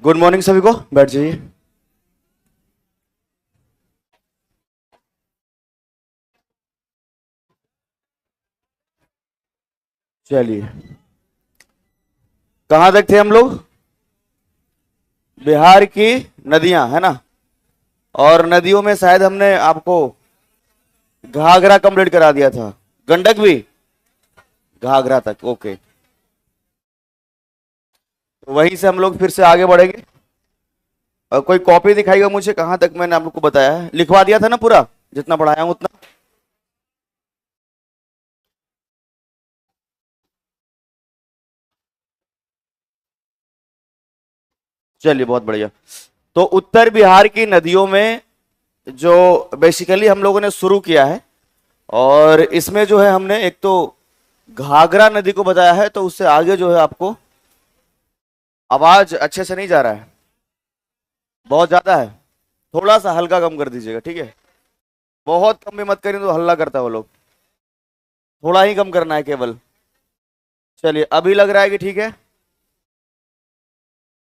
Good morning सभी को, बैठ जाइए। चलिए, कहां तक थे हम लोग? बिहार की नदियां, है ना। और नदियों में शायद हमने आपको घाघरा कंप्लीट करा दिया था, गंडक भी घाघरा तक। ओके, तो वहीं से हम लोग फिर से आगे बढ़ेंगे। और कोई कॉपी दिखाएगा मुझे, कहां तक मैंने आप लोग को बताया है? लिखवा दिया था ना पूरा, जितना पढ़ाया हूं उतना। चलिए, बहुत बढ़िया। तो उत्तर बिहार की नदियों में जो बेसिकली हम लोगों ने शुरू किया है, और इसमें जो है हमने एक तो घाघरा नदी को बताया है। तो उससे आगे जो है आपको आवाज अच्छे से नहीं जा रहा है, बहुत ज्यादा है, थोड़ा सा हल्का कम कर दीजिएगा, ठीक है। बहुत कम भी मत करिए, तो हल्ला करता है वो लोग। थोड़ा ही कम करना है केवल। चलिए, अभी लग रहा है कि ठीक है।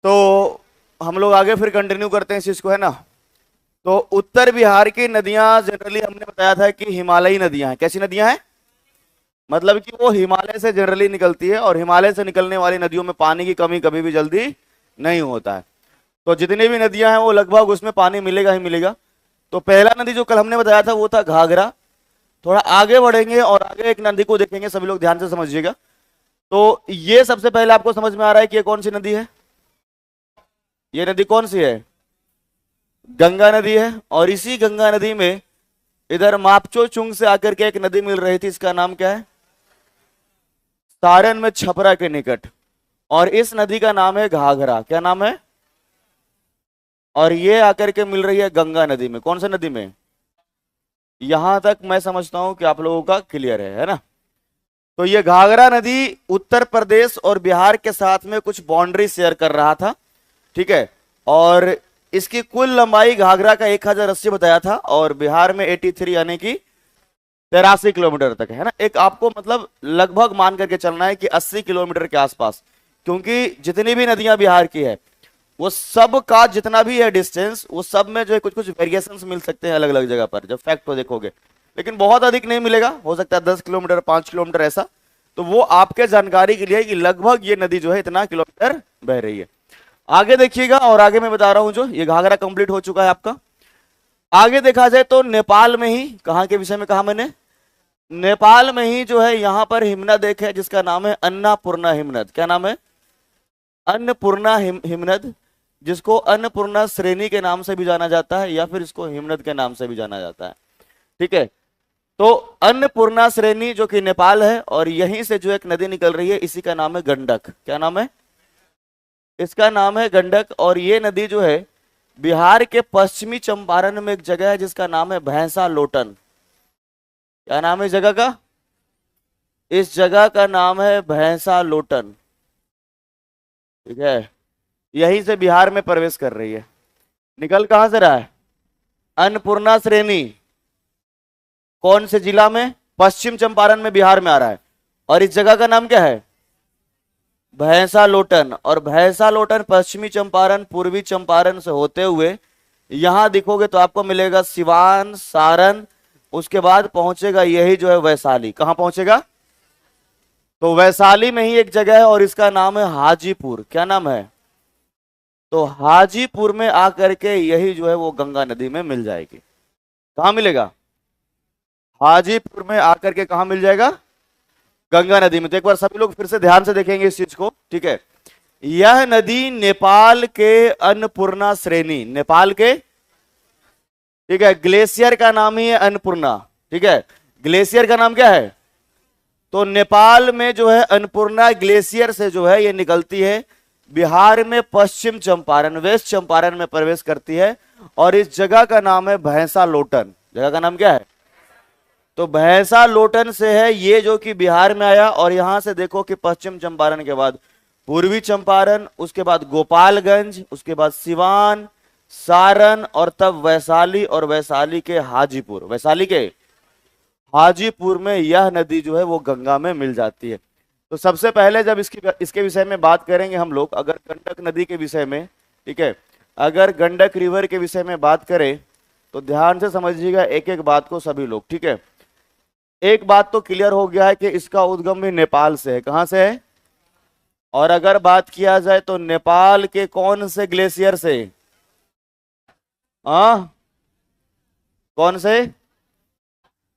तो हम लोग आगे फिर कंटिन्यू करते हैं इस चीज को, है ना। तो उत्तर बिहार की नदियां जनरली हमने बताया था कि हिमालयी नदियां हैं। कैसी नदियां हैं? मतलब कि वो हिमालय से जनरली निकलती है, और हिमालय से निकलने वाली नदियों में पानी की कमी कभी भी जल्दी नहीं होता है। तो जितनी भी नदियां हैं वो लगभग उसमें पानी मिलेगा ही मिलेगा। तो पहला नदी जो कल हमने बताया था वो था घाघरा। थोड़ा आगे बढ़ेंगे और आगे एक नदी को देखेंगे, सभी लोग ध्यान से समझिएगा। तो ये सबसे पहले आपको समझ में आ रहा है कि ये कौन सी नदी है? ये नदी कौन सी है? गंगा नदी है। और इसी गंगा नदी में इधर मापचो चुंग से आकर के एक नदी मिल रही थी, इसका नाम क्या है? सारण में छपरा के निकट। और इस नदी का नाम है घाघरा। क्या नाम है? और ये आकर के मिल रही है गंगा नदी में। कौन सा नदी में? यहां तक मैं समझता हूं कि आप लोगों का क्लियर है ना। तो ये घाघरा नदी उत्तर प्रदेश और बिहार के साथ में कुछ बाउंड्री शेयर कर रहा था, ठीक है। और इसकी कुल लंबाई घाघरा का 1080 बताया था, और बिहार में 83 यानी कि 83 किलोमीटर तक है ना। एक आपको मतलब लगभग मान करके चलना है कि 80 किलोमीटर के आसपास, क्योंकि जितनी भी नदियां बिहार की है वो सब का जितना भी है डिस्टेंस, वो सब में जो है कुछ कुछ वेरिएशंस मिल सकते हैं अलग अलग जगह पर, जब फैक्ट को देखोगे। लेकिन बहुत अधिक नहीं मिलेगा, हो सकता है 10 किलोमीटर 5 किलोमीटर ऐसा। तो वो आपके जानकारी के लिए कि लगभग ये नदी जो है इतना किलोमीटर बह रही है। आगे देखिएगा, और आगे मैं बता रहा हूं, जो ये घाघरा कंप्लीट हो चुका है आपका। आगे देखा जाए तो नेपाल में ही, कहां के विषय में कहा मैंने? नेपाल में ही जो है यहां पर हिमनद एक है जिसका नाम है अन्नपूर्णा हिमनद। क्या नाम है? अन्नपूर्णा हिमनद, जिसको अन्नपूर्णा श्रेणी के नाम से भी जाना जाता है, या फिर इसको हिमनद के नाम से भी जाना जाता है, ठीक है। तो अन्नपूर्णा श्रेणी जो कि नेपाल है, और यहीं से जो एक नदी निकल रही है इसी का नाम है गंडक। क्या नाम है? इसका नाम है गंडक। और ये नदी जो है बिहार के पश्चिमी चंपारण में एक जगह है जिसका नाम है भैंसा लोटन। क्या नाम है इस जगह का? इस जगह का नाम है भैंसा लोटन, ठीक है। यहीं से बिहार में प्रवेश कर रही है। निकल कहां से रहा है? अन्नपूर्णा श्रेणी कौन से जिला में? पश्चिम चंपारण में, बिहार में आ रहा है। और इस जगह का नाम क्या है? भैंसा लोटन। और भैंसा लोटन पश्चिमी चंपारण पूर्वी चंपारण से होते हुए यहां दिखोगे तो आपको मिलेगा सिवान, सारण, उसके बाद पहुंचेगा यही जो है वैशाली। कहां पहुंचेगा? तो वैशाली में ही एक जगह है और इसका नाम है हाजीपुर। क्या नाम है? तो हाजीपुर में आकर के यही जो है वो गंगा नदी में मिल जाएगी। कहां मिलेगा? हाजीपुर में आकर के कहां मिल जाएगा? गंगा नदी में। तो एक बार सभी लोग फिर से ध्यान से देखेंगे इस चीज को, ठीक है। यह नदी नेपाल के अन्नपूर्णा श्रेणी, नेपाल के, ठीक है, ग्लेशियर का नाम ही है अन्नपूर्णा, ठीक है। ग्लेशियर का नाम क्या है? तो नेपाल में जो है अन्नपूर्णा ग्लेशियर से जो है ये निकलती है, बिहार में पश्चिम चंपारण, वेस्ट चंपारण में प्रवेश करती है। और इस जगह का नाम है भैंसा लोटन। जगह का नाम क्या है? तो भैंसा लोटन से है ये जो कि बिहार में आया। और यहां से देखो कि पश्चिम चंपारण के बाद पूर्वी चंपारण, उसके बाद गोपालगंज, उसके बाद सिवान, सारण, और तब वैशाली, और वैशाली के हाजीपुर, वैशाली के हाजीपुर में यह नदी जो है वो गंगा में मिल जाती है। तो सबसे पहले जब इसके विषय में बात करेंगे हम लोग, अगर गंडक नदी के विषय में, ठीक है। अगर गंडक रिवर के विषय में बात करें तो ध्यान से समझिएगा एक एक बात को सभी लोग, ठीक है। एक बात तो क्लियर हो गया है कि इसका उद्गम भी नेपाल से है। कहां से है? और अगर बात किया जाए तो नेपाल के कौन से ग्लेशियर से? आ कौन से?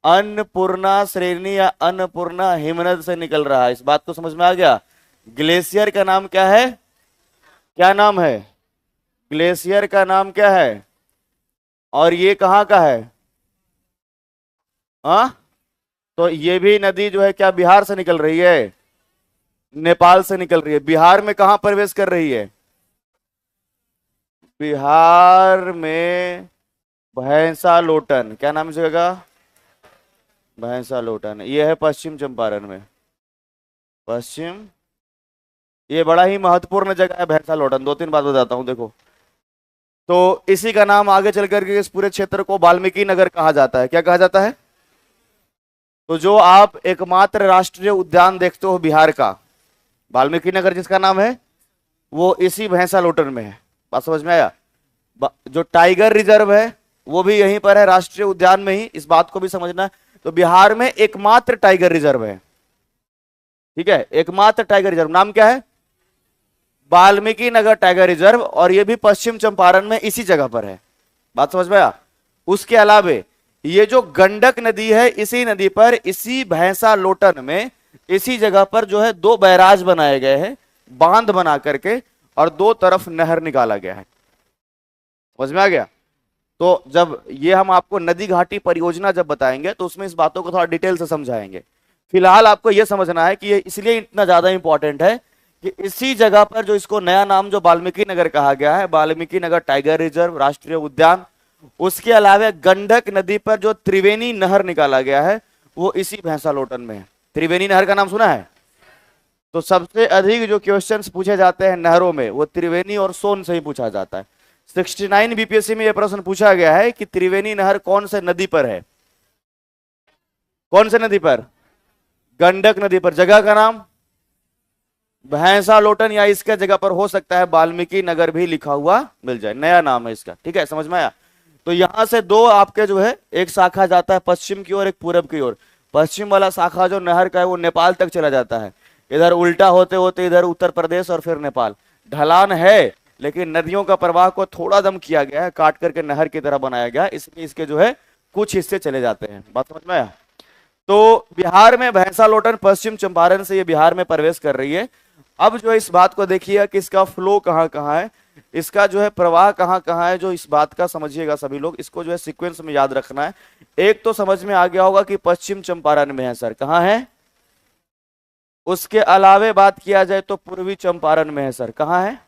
अन्नपूर्णा श्रेणी या अन्नपूर्णा हिमनद से निकल रहा है। इस बात को समझ में आ गया? ग्लेशियर का नाम क्या है? क्या नाम है? ग्लेशियर का नाम क्या है? और ये कहां का है? हाँ, तो ये भी नदी जो है क्या बिहार से निकल रही है? नेपाल से निकल रही है। बिहार में कहां प्रवेश कर रही है? बिहार में भैंसा लोटन। क्या नाम है जगह का? भैंसा लोटन। ये है पश्चिम चंपारण में। पश्चिम, ये बड़ा ही महत्वपूर्ण जगह है भैंसा लोटन। दो तीन बात बताता हूं, देखो। तो इसी का नाम आगे चल करके इस पूरे क्षेत्र को वाल्मीकि नगर कहा जाता है। क्या कहा जाता है? तो जो आप एकमात्र राष्ट्रीय उद्यान देखते हो बिहार का, वाल्मीकि नगर जिसका नाम है, वो इसी भैंसा लोटन में है। बात समझ में आया? जो टाइगर रिजर्व है वो भी यहीं पर है, राष्ट्रीय उद्यान में ही। इस बात को भी समझना है। तो बिहार में एकमात्र टाइगर रिजर्व है, ठीक है। एकमात्र टाइगर रिजर्व नाम क्या है? Valmiki Nagar tiger reserve. और ये भी पश्चिम चंपारण में इसी जगह पर है। बात समझ में आया? उसके अलावे ये जो गंडक नदी है, इसी नदी पर, इसी भैंसा लोटन में, इसी जगह पर जो है दो बैराज बनाए गए हैं, बांध बना करके, और दो तरफ नहर निकाला गया है। समझ में आ गया? तो जब ये हम आपको नदी घाटी परियोजना जब बताएंगे तो उसमें इस बातों को थोड़ा डिटेल से समझाएंगे। फिलहाल आपको यह समझना है कि ये इसलिए इतना ज्यादा इंपॉर्टेंट है कि इसी जगह पर जो इसको नया नाम जो वाल्मीकि नगर कहा गया है, वाल्मीकि नगर टाइगर रिजर्व राष्ट्रीय उद्यान, उसके अलावा गंडक नदी पर जो त्रिवेणी नहर निकाला गया है वो इसी भैंसा लोटन में है। त्रिवेणी नहर का नाम सुना है? तो सबसे अधिक जो क्वेश्चंस पूछे जाते हैं नहरों में वो त्रिवेणी और सोन से ही पूछा जाता है। 69 बीपीएससी में यह प्रश्न पूछा गया है कि त्रिवेणी नहर कौन से नदी पर है? कौन से नदी पर? गंडक नदी पर। जगह का नाम भैंसा लोटन, या इसका जगह पर हो सकता है वाल्मीकि नगर भी लिखा हुआ मिल जाए, नया नाम है इसका, ठीक है। समझ में आया? तो यहां से दो आपके जो है, एक शाखा जाता है पश्चिम की ओर, एक पूरब की ओर। पश्चिम वाला शाखा जो नहर का है वो नेपाल तक चला जाता है। इधर उल्टा होते होते इधर उत्तर प्रदेश और फिर नेपाल। ढलान है लेकिन नदियों का प्रवाह को थोड़ा दम किया गया है, काट करके नहर की तरह बनाया गया, इसलिए इसके जो है कुछ हिस्से चले जाते हैं। बात समझ में आया? तो बिहार में भैंसा लोटन पश्चिम चंपारण से ये बिहार में प्रवेश कर रही है। अब जो है इस बात को देखिए कि इसका फ्लो कहाँ कहाँ है, इसका जो है प्रवाह कहाँ कहाँ है, जो इस बात का समझिएगा सभी लोग। इसको जो है सीक्वेंस में याद रखना है। एक तो समझ में आ गया होगा कि पश्चिम चंपारण में है सर, कहाँ है? उसके अलावे बात किया जाए तो पूर्वी चंपारण में है सर, कहाँ है?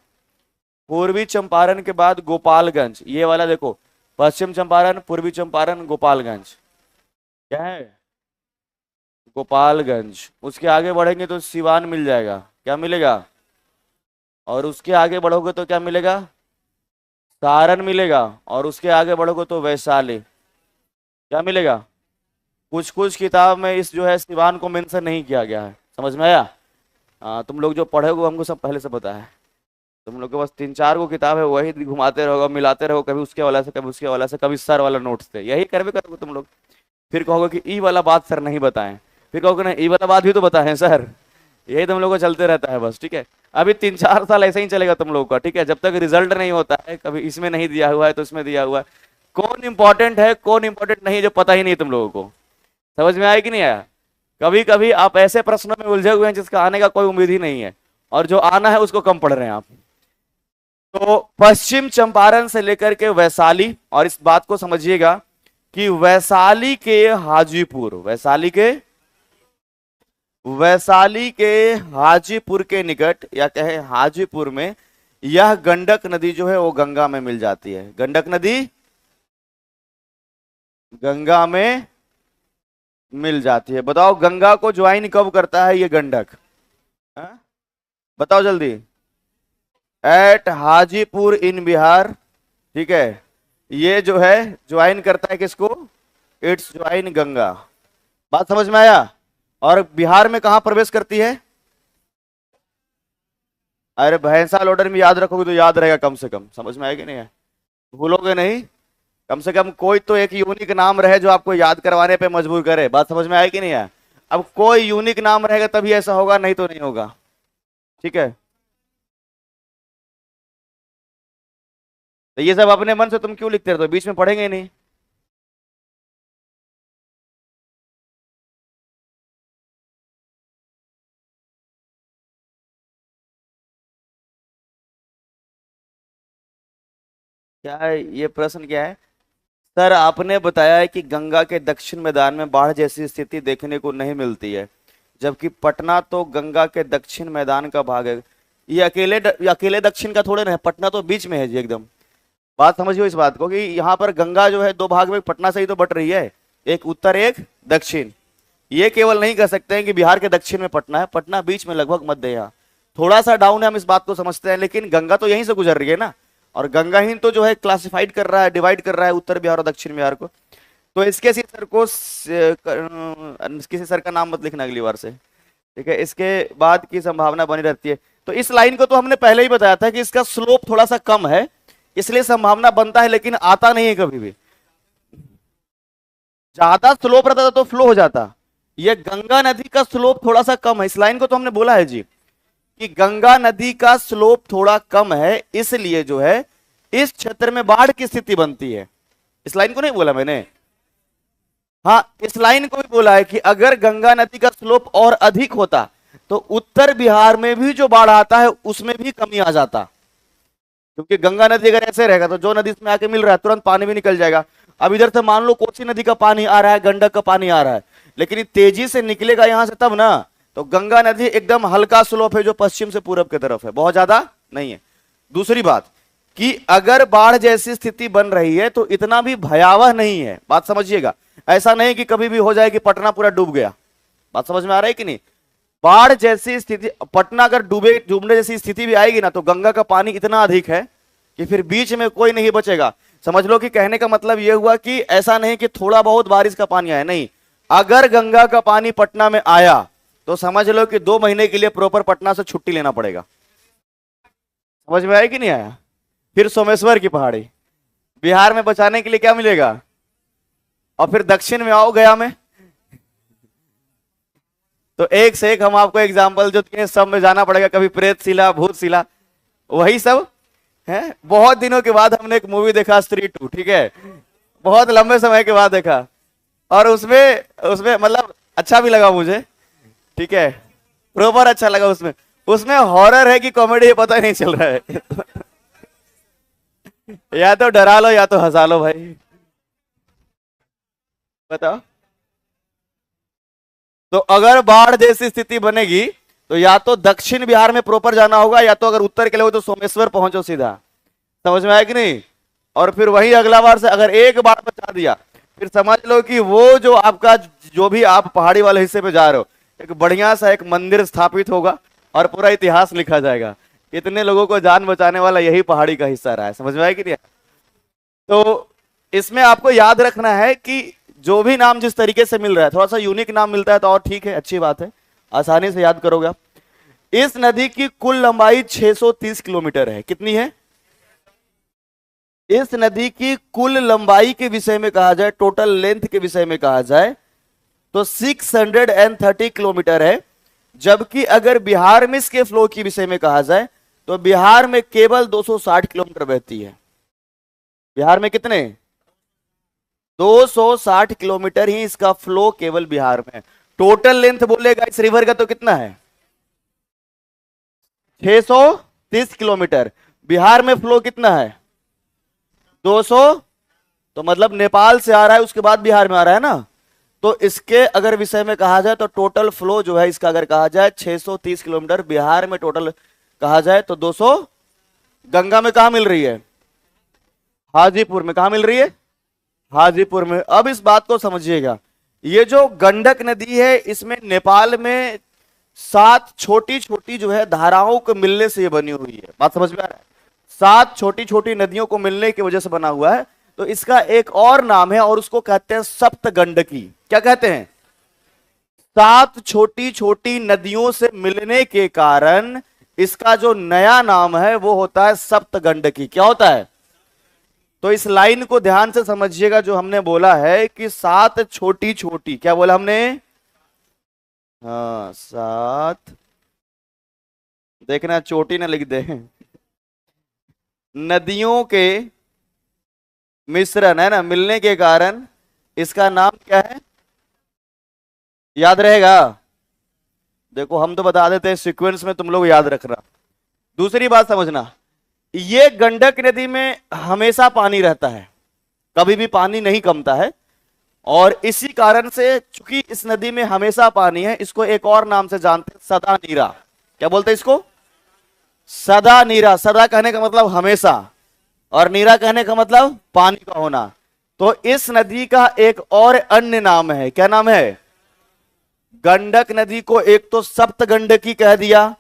पूर्वी चंपारण के बाद गोपालगंज, ये वाला देखो, पश्चिम चंपारण, पूर्वी चंपारण, गोपालगंज। क्या है? गोपालगंज। उसके आगे बढ़ेंगे तो सिवान मिल जाएगा। क्या मिलेगा? और उसके आगे बढ़ोगे तो क्या मिलेगा? सारण मिलेगा। और उसके आगे बढ़ोगे तो वैशाली। क्या मिलेगा? कुछ कुछ किताब में इस जो है सिवान को मेंशन नहीं किया गया है। समझ में आया? हाँ, तुम लोग जो पढ़े हो हमको सब पहले से पता है। तुम लोग के पास 3-4 को किताब है, वही घुमाते रहोगे, मिलाते रहो, कभी उसके वाला से, कभी उसके वाला से, कभी सर वाला नोट्स से, यही करवे करोगे तुम लोग। फिर कहोगे कि ई वाला बात सर नहीं बताएं, फिर कहोगे ना ई वाला बात भी तो बताएं सर। यही तुम लोग को चलते रहता है बस, ठीक है। अभी 3-4 साल ऐसे ही चलेगा तुम लोगों का, ठीक है। जब तक रिजल्ट नहीं होता है, कभी इसमें नहीं दिया हुआ है तो इसमें दिया हुआ है, कौन इंपॉर्टेंट है कौन इंपॉर्टेंट नहीं, जो पता ही नहीं तुम लोगों को। समझ में आया कि नहीं आया? कभी कभी आप ऐसे प्रश्नों में उलझे हुए हैं जिसका आने का कोई उम्मीद ही नहीं है, और जो आना है उसको कम पढ़ रहे हैं आप। तो पश्चिम चंपारण से लेकर के वैशाली, और इस बात को समझिएगा कि वैशाली के हाजीपुर, वैशाली के हाजीपुर के निकट, या कहे हाजीपुर में, यह गंडक नदी जो है वो गंगा में मिल जाती है। गंडक नदी गंगा में मिल जाती है। बताओ गंगा को ज्वाइन कब करता है ये गंडक? हाँ? बताओ जल्दी। एट हाजीपुर इन बिहार, ठीक है। ये जो है ज्वाइन करता है किसको? It's join Ganga. बात समझ में आया? और बिहार में कहां प्रवेश करती है? अरे भैंसा लोडर में याद रखोगे तो याद रहेगा कम से कम, समझ में आएगी नहीं है, भूलोगे नहीं। कम से कम कोई तो एक यूनिक नाम रहे जो आपको याद करवाने पे मजबूर करे, बात समझ में आएगी नहीं है। अब कोई यूनिक नाम रहेगा तभी ऐसा होगा, नहीं तो नहीं होगा। ठीक है, तो ये सब अपने मन से तुम क्यों लिखते रहते हो, बीच में पढ़ेंगे ही नहीं। क्या है ये प्रश्न, क्या है सर? आपने बताया है कि गंगा के दक्षिण मैदान में बाढ़ जैसी स्थिति देखने को नहीं मिलती है, जबकि पटना तो गंगा के दक्षिण मैदान का भाग है। ये अकेले दक्षिण का थोड़े ना है, पटना तो बीच में है जी एकदम। बात समझियो इस बात को कि यहाँ पर गंगा जो है दो भाग में पटना से ही तो बट रही है, एक उत्तर एक दक्षिण। ये केवल नहीं कह सकते हैं कि बिहार के दक्षिण में पटना है, पटना बीच में लगभग मध्य, यहाँ थोड़ा सा डाउन है, हम इस बात को समझते हैं, लेकिन गंगा तो यहीं से गुजर रही है ना, और गंगा ही तो जो है क्लासिफाइड कर रहा है, डिवाइड कर रहा है उत्तर बिहार और दक्षिण बिहार को। तो इसके किसी सर को किसी सर का नाम मत लिखना अगली बार से, ठीक है, इसके बाद की संभावना बनी रहती है। तो इस लाइन को तो हमने पहले ही बताया था कि इसका स्लोप थोड़ा सा कम है, इसलिए संभावना बनता है, लेकिन आता नहीं है कभी भी। ज्यादा स्लोप रहता तो फ्लो हो जाता। ये गंगा नदी का स्लोप थोड़ा सा कम है, इस लाइन को तो हमने बोला है जी कि गंगा नदी का स्लोप थोड़ा कम है, इसलिए जो है इस क्षेत्र में बाढ़ की स्थिति बनती है। इस लाइन को नहीं बोला मैंने, हाँ इस लाइन को भी बोला है कि अगर गंगा नदी का स्लोप और अधिक होता तो उत्तर बिहार में भी जो बाढ़ आता है उसमें भी कमी आ जाता, क्योंकि गंगा नदी अगर ऐसे रहेगा तो जो नदी इसमें आके मिल रहा है तुरंत पानी भी निकल जाएगा। अब इधर से मान लो कोसी नदी का पानी आ रहा है, गंडक का पानी आ रहा है, लेकिन तेजी से निकलेगा यहां से तब ना। तो गंगा नदी एकदम हल्का स्लोप है जो पश्चिम से पूरब की तरफ है, बहुत ज्यादा नहीं है। दूसरी बात कि अगर बाढ़ जैसी स्थिति बन रही है तो इतना भी भयावह नहीं है, बात समझिएगा। ऐसा नहीं कि कभी भी हो जाए कि पटना पूरा डूब गया, बात समझ में आ रहा है कि नहीं। बाढ़ जैसी स्थिति, पटना अगर डूबने जैसी स्थिति भी आएगी ना तो गंगा का पानी इतना अधिक है कि फिर बीच में कोई नहीं बचेगा। समझ लो कि कहने का मतलब यह हुआ कि ऐसा नहीं कि थोड़ा बहुत बारिश का पानी आया, नहीं, अगर गंगा का पानी पटना में आया तो समझ लो कि 2 महीने के लिए प्रॉपर पटना से छुट्टी लेना पड़ेगा। समझ में आया कि नहीं आया? फिर सोमेश्वर की पहाड़ी बिहार में बचाने के लिए क्या मिलेगा, और फिर दक्षिण में आओ गया में, तो एक से एक हम आपको एग्जाम्पल जो दिए सब में जाना पड़ेगा, कभी प्रेत शिला, भूत शिला, वही सब है। बहुत दिनों के बाद हमने एक मूवी देखा स्त्री 2, ठीक है, बहुत लंबे समय के बाद देखा, और उसमें मतलब अच्छा भी लगा मुझे, ठीक है, प्रॉपर अच्छा लगा। उसमें हॉरर है कि कॉमेडी है पता ही नहीं चल रहा है या तो डरा लो या तो हंसा लो भाई, बताओ। तो अगर बाढ़ जैसी स्थिति बनेगी तो या तो दक्षिण बिहार में प्रॉपर जाना होगा, या तो अगर उत्तर के लिए हो तो सोमेश्वर पहुंचो सीधा। समझ में आया कि नहीं? और फिर वही अगला बार से अगर एक बार बचा दिया फिर समझ लो कि वो जो आपका जो भी आप पहाड़ी वाले हिस्से पे जा रहे हो, एक बढ़िया सा एक मंदिर स्थापित होगा और पूरा इतिहास लिखा जाएगा, इतने लोगों को जान बचाने वाला यही पहाड़ी का हिस्सा रहा है। समझ में आया कि नहीं? तो इसमें आपको याद रखना है कि जो भी नाम जिस तरीके से मिल रहा है, थोड़ा सा यूनिक नाम मिलता है तो और ठीक है, अच्छी बात है, आसानी से याद करोगे आप। इस नदी की कुल लंबाई 630 किलोमीटर है। कितनी है? इस नदी की कुल लंबाई के विषय में कहा जाए, टोटल लेंथ के विषय में कहा जाए तो 630 किलोमीटर है, जबकि अगर बिहार में इसके फ्लो की विषय में कहा जाए तो बिहार में केवल 260 किलोमीटर बहती है। बिहार में कितने? 260 किलोमीटर ही इसका फ्लो केवल बिहार में। टोटल लेंथ बोलेगा इस रिवर का तो कितना है? 630 किलोमीटर। बिहार में फ्लो कितना है? 200, तो मतलब नेपाल से आ रहा है उसके बाद बिहार में आ रहा है ना। तो इसके अगर विषय में कहा जाए तो टोटल फ्लो जो है इसका अगर कहा जाए 630 किलोमीटर, बिहार में टोटल कहा जाए तो 200। गंगा में कहा मिल रही है? हाजीपुर में। कहा मिल रही है? हाजीपुर में। अब इस बात को समझिएगा, ये जो गंडक नदी है इसमें नेपाल में 7 छोटी छोटी जो है धाराओं को मिलने से ये बनी हुई है। बात समझ में आ रहा है? 7 छोटी छोटी नदियों को मिलने की वजह से बना हुआ है। तो इसका एक और नाम है और उसको कहते हैं सप्त गंडकी। क्या कहते हैं? 7 छोटी छोटी नदियों से मिलने के कारण इसका जो नया नाम है वो होता है सप्तगंडकी। क्या होता है? तो इस लाइन को ध्यान से समझिएगा, जो हमने बोला है कि 7 छोटी छोटी, क्या बोला हमने? हाँ 7, देखना चोटी ना लिख दे, नदियों के मिश्रण है ना, मिलने के कारण इसका नाम क्या है? याद रहेगा? देखो हम तो बता देते हैं सीक्वेंस में, तुम लोग याद रखना। दूसरी बात समझना, ये गंडक नदी में हमेशा पानी रहता है, कभी भी पानी नहीं कमता है, और इसी कारण से चूंकि इस नदी में हमेशा पानी है, इसको एक और नाम से जानते हैं, सदा नीरा। क्या बोलते हैं इसको? सदा नीरा। सदा कहने का मतलब हमेशा, और नीरा कहने का मतलब पानी का होना। तो इस नदी का एक और अन्य नाम है। क्या नाम है? गंडक नदी को एक तो सप्त गंडकी कह दिया,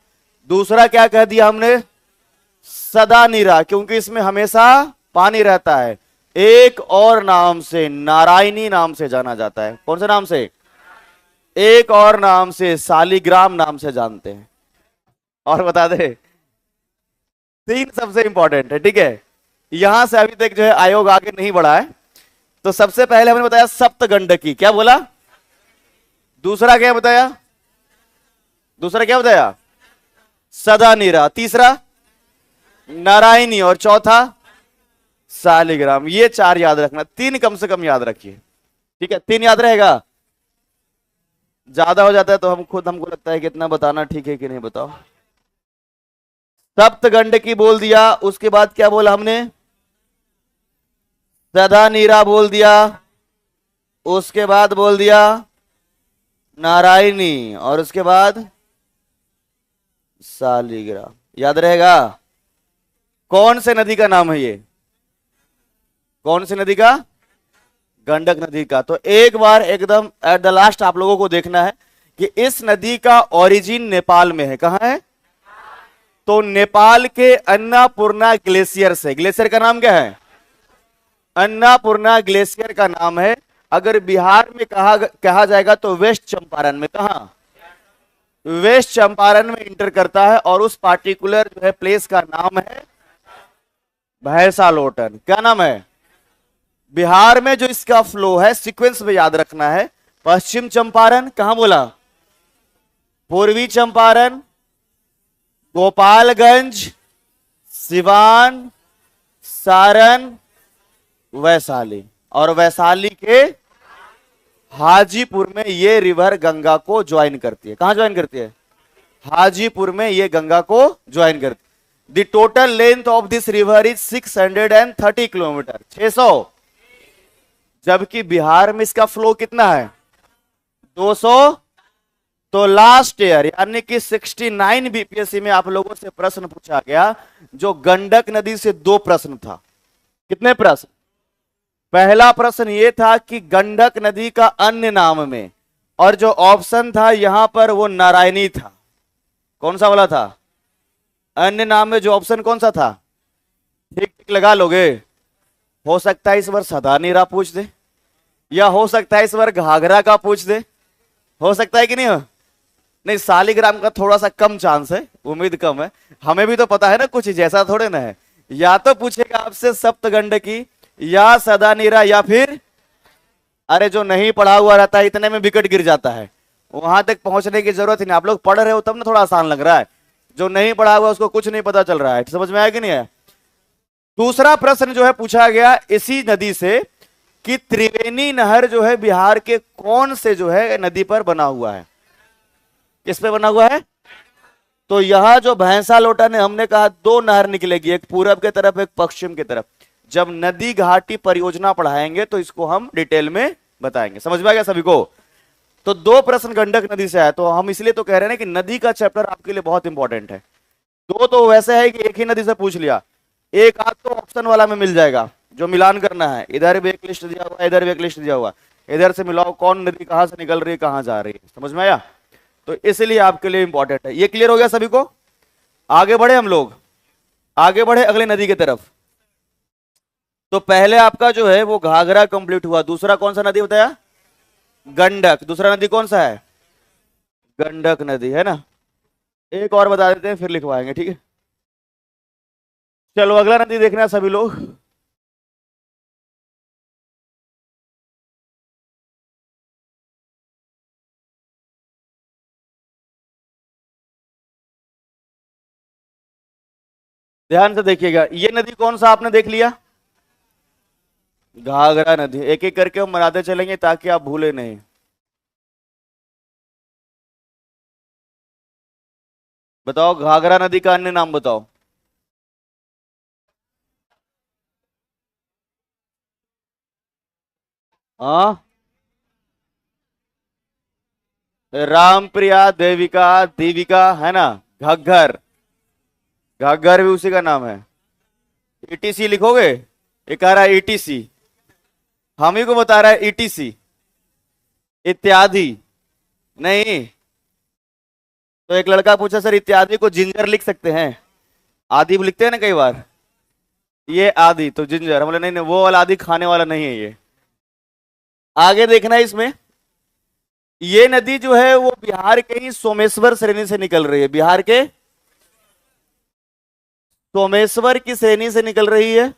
दूसरा क्या कह दिया हमने? सदा नीरा, क्योंकि इसमें हमेशा पानी रहता है। एक और नाम से, नारायणी नाम से जाना जाता है। कौन से नाम से? एक और नाम से, शालिग्राम नाम से जानते हैं। और बता दे, 3 सबसे इंपॉर्टेंट है, ठीक है? यहां से अभी तक जो है आयोग आगे नहीं बढ़ा है। तो सबसे पहले हमने बताया सप्त गंडकी। क्या बोला? दूसरा क्या बताया? दूसरा क्या बताया? सदा नीरा। तीसरा नारायणी, और चौथा शालिग्राम। ये 4 याद रखना, 3 कम से कम याद रखिए, ठीक है? 3 याद रहेगा। ज्यादा हो जाता है तो हमको लगता है कि इतना बताना ठीक है कि नहीं, बताओ। सप्त गंडकी बोल दिया, उसके बाद क्या बोला हमने? सदा नीरा बोल दिया, उसके बाद बोल दिया नारायणी, और उसके बाद शालिग्राम। याद रहेगा? कौन से नदी का नाम है ये? कौन सी नदी का? गंडक नदी का। तो एक बार एकदम एट द लास्ट आप लोगों को देखना है कि इस नदी का ओरिजिन नेपाल में है। कहां है? तो नेपाल के अन्नापूर्णा ग्लेशियर से। ग्लेशियर का नाम क्या है? अन्नापूर्णा ग्लेशियर का नाम है। अगर बिहार में कहा जाएगा तो वेस्ट चंपारण में। कहा? वेस्ट चंपारण में इंटर करता है, और उस पार्टिकुलर जो है प्लेस का नाम है भैंसालोटन। क्या नाम है? बिहार में जो इसका फ्लो है, सीक्वेंस में याद रखना है, पश्चिम चंपारण, कहां बोला? पूर्वी चंपारण, गोपालगंज, सिवान, सारण, वैशाली, और वैशाली के हाजीपुर में ये रिवर गंगा को ज्वाइन करती है। कहां ज्वाइन करती है? हाजीपुर में ये गंगा को ज्वाइन करती है। The total length of this river is 630 kilometre, 600। जबकि बिहार में इसका फ्लो कितना है? 200। तो लास्ट ईयर यानी कि 69 बीपीएससी में आप लोगों से प्रश्न पूछा गया, जो गंडक नदी से 2 प्रश्न था। कितने प्रश्न? पहला प्रश्न यह था कि गंडक नदी का अन्य नाम में, और जो ऑप्शन था यहां पर वो नारायणी था। कौन सा वाला था? अन्य नाम में जो ऑप्शन कौन सा था? ठीक ठीक लगा लोगे? हो सकता है इस बार सदा नीरा पूछ दे, या हो सकता है इस बार घाघरा का पूछ दे। हो सकता है कि नहीं? नहीं, शालिग्राम का थोड़ा सा कम चांस है, उम्मीद कम है। हमें भी तो पता है ना कुछ, जैसा थोड़े ना है। या तो पूछेगा आपसे सप्तगंडकी, या सदा नीरा, या फिर अरे जो नहीं पढ़ा हुआ रहता है इतने में विकेट गिर जाता है, वहां तक पहुंचने की जरूरत ही नहीं। आप लोग पढ़ रहे हो तब ना थोड़ा आसान लग रहा है, जो नहीं पढ़ा हुआ उसको कुछ नहीं पता चल रहा है। समझ में आया कि नहीं है? दूसरा प्रश्न जो है पूछा गया इसी नदी से कि त्रिवेणी नहर जो है बिहार के कौन से जो है नदी पर बना हुआ है? किस पे बना हुआ है? तो यहां जो भैंसालोटा ने हमने कहा 2 नहर निकलेगी, एक पूरब के तरफ, एक पश्चिम की तरफ। जब नदी घाटी परियोजना पढ़ाएंगे तो इसको हम डिटेल में बताएंगे। समझ में आ गया सभी को? तो 2 प्रश्न गंडक नदी से आया, तो हम इसलिए तो कह रहे हैं कि नदी का चैप्टर आपके लिए बहुत इंपॉर्टेंट है। 2 तो वैसे है कि एक ही नदी से पूछ लिया, एक आध तो ऑप्शन वाला में मिल जाएगा, जो मिलान करना है। इधर भी एक लिस्ट दिया हुआ, इधर भी एक लिस्ट दिया हुआ, इधर से मिलाओ कौन नदी कहां से निकल रही है, कहां जा रही है। समझ में आया? तो इसलिए आपके लिए इंपॉर्टेंट है। ये क्लियर हो गया सभी को? आगे बढ़े हम लोग, आगे बढ़े अगले नदी की तरफ। तो पहले आपका जो है वो घाघरा कंप्लीट हुआ। दूसरा कौन सा नदी बताया? गंडक। दूसरा नदी कौन सा है? गंडक नदी, है ना? एक और बता देते हैं फिर लिखवाएंगे, ठीक है। चलो अगला नदी देखना सभी लोग। ध्यान से देखिएगा, ये नदी कौन सा आपने देख लिया? घाघरा नदी। एक एक करके हम बनाते चलेंगे ताकि आप भूले नहीं। बताओ घाघरा नदी का अन्य नाम बताओ। हाँ, रामप्रिया, देविका, दीविका है ना। घग्गर, घग्गर भी उसी का नाम है। ईटीसी लिखोगे? ये कह रहा है ईटीसी, हम ही को बता रहा है ईटीसी, इत्यादि नहीं। तो एक लड़का पूछा सर इत्यादि को जिंजर लिख सकते हैं? आदि लिखते हैं ना कई बार, ये आदि तो जिंजर। हम बोले नहीं नहीं, वो वाला आदि खाने वाला नहीं है ये। आगे देखना है इसमें, ये नदी जो है वो बिहार के ही सोमेश्वर श्रेणी से निकल रही है। बिहार के सोमेश्वर की श्रेणी से निकल रही है,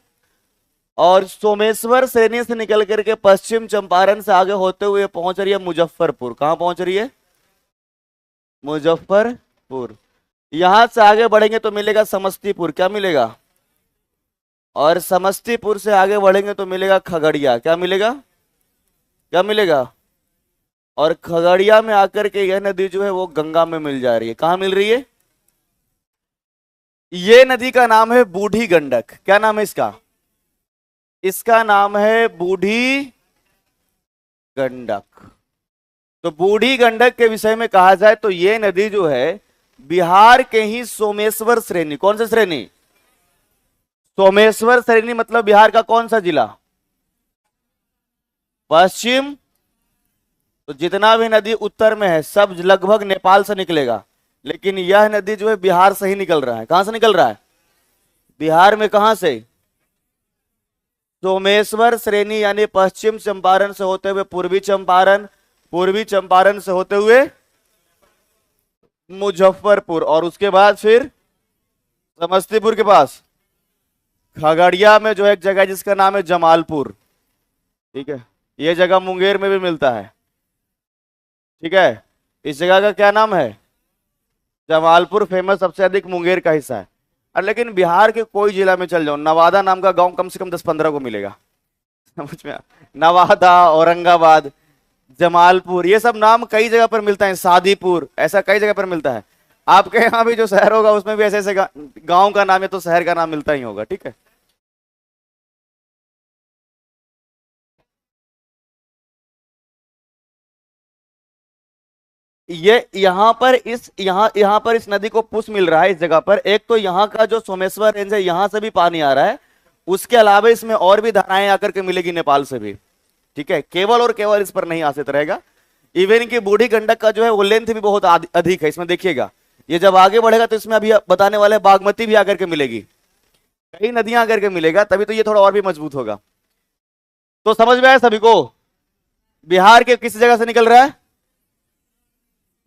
और सोमेश्वर श्रेणी से निकल करके पश्चिम चंपारण से आगे होते हुए पहुंच रही है मुजफ्फरपुर। कहां पहुंच रही है? मुजफ्फरपुर। यहां से आगे बढ़ेंगे तो मिलेगा समस्तीपुर। क्या मिलेगा? और समस्तीपुर से आगे बढ़ेंगे तो मिलेगा खगड़िया। क्या मिलेगा? क्या मिलेगा? और खगड़िया में आकर के यह नदी जो है वो गंगा में मिल जा रही है। कहां मिल रही है? ये नदी का नाम है बूढ़ी गंडक। क्या नाम है इसका? इसका नाम है बूढ़ी गंडक। तो बूढ़ी गंडक के विषय में कहा जाए तो ये नदी जो है बिहार के ही सोमेश्वर श्रेणी। कौन सा श्रेणी? सोमेश्वर श्रेणी मतलब बिहार का कौन सा जिला? पश्चिम। तो जितना भी नदी उत्तर में है सब लगभग नेपाल से निकलेगा, लेकिन यह नदी जो है बिहार से ही निकल रहा है। कहां से निकल रहा है? बिहार में। कहां से? सोमेश्वर श्रेणी यानी पश्चिम चंपारण से होते हुए पूर्वी चंपारण, पूर्वी चंपारण से होते हुए मुजफ्फरपुर, और उसके बाद फिर समस्तीपुर के पास खगड़िया में जो है एक जगह जिसका नाम है जमालपुर। ठीक है, यह जगह मुंगेर में भी मिलता है। ठीक है, इस जगह का क्या नाम है? जमालपुर। फेमस सबसे अधिक मुंगेर का हिस्सा है। और लेकिन बिहार के कोई जिला में चल जाओ, नवादा नाम का गांव कम से कम 10-15 को मिलेगा। समझ में नवादा, औरंगाबाद, जमालपुर, ये सब नाम कई जगह पर मिलता है। शादीपुर, ऐसा कई जगह पर मिलता है। आपके यहाँ भी जो शहर होगा उसमें भी ऐसे ऐसे गांव का नाम या तो शहर का नाम मिलता ही होगा। ठीक है, ये यहाँ पर इस नदी को पुश मिल रहा है इस जगह पर। एक तो यहाँ का जो सोमेश्वर रेंज है यहां से भी पानी आ रहा है, उसके अलावा इसमें और भी धाराएं आकर के मिलेगी नेपाल से भी। ठीक है, केवल और केवल इस पर नहीं आश्रित रहेगा। इवन की बूढ़ी गंडक का जो है वो लेंथ भी बहुत अधिक है। इसमें देखिएगा, ये जब आगे बढ़ेगा तो इसमें अभी बताने वाले बागमती भी आकर के मिलेगी, कई नदियां आकर के मिलेगा, तभी तो ये थोड़ा और भी मजबूत होगा। तो समझ में आया सभी को? बिहार के किस जगह से निकल रहा है?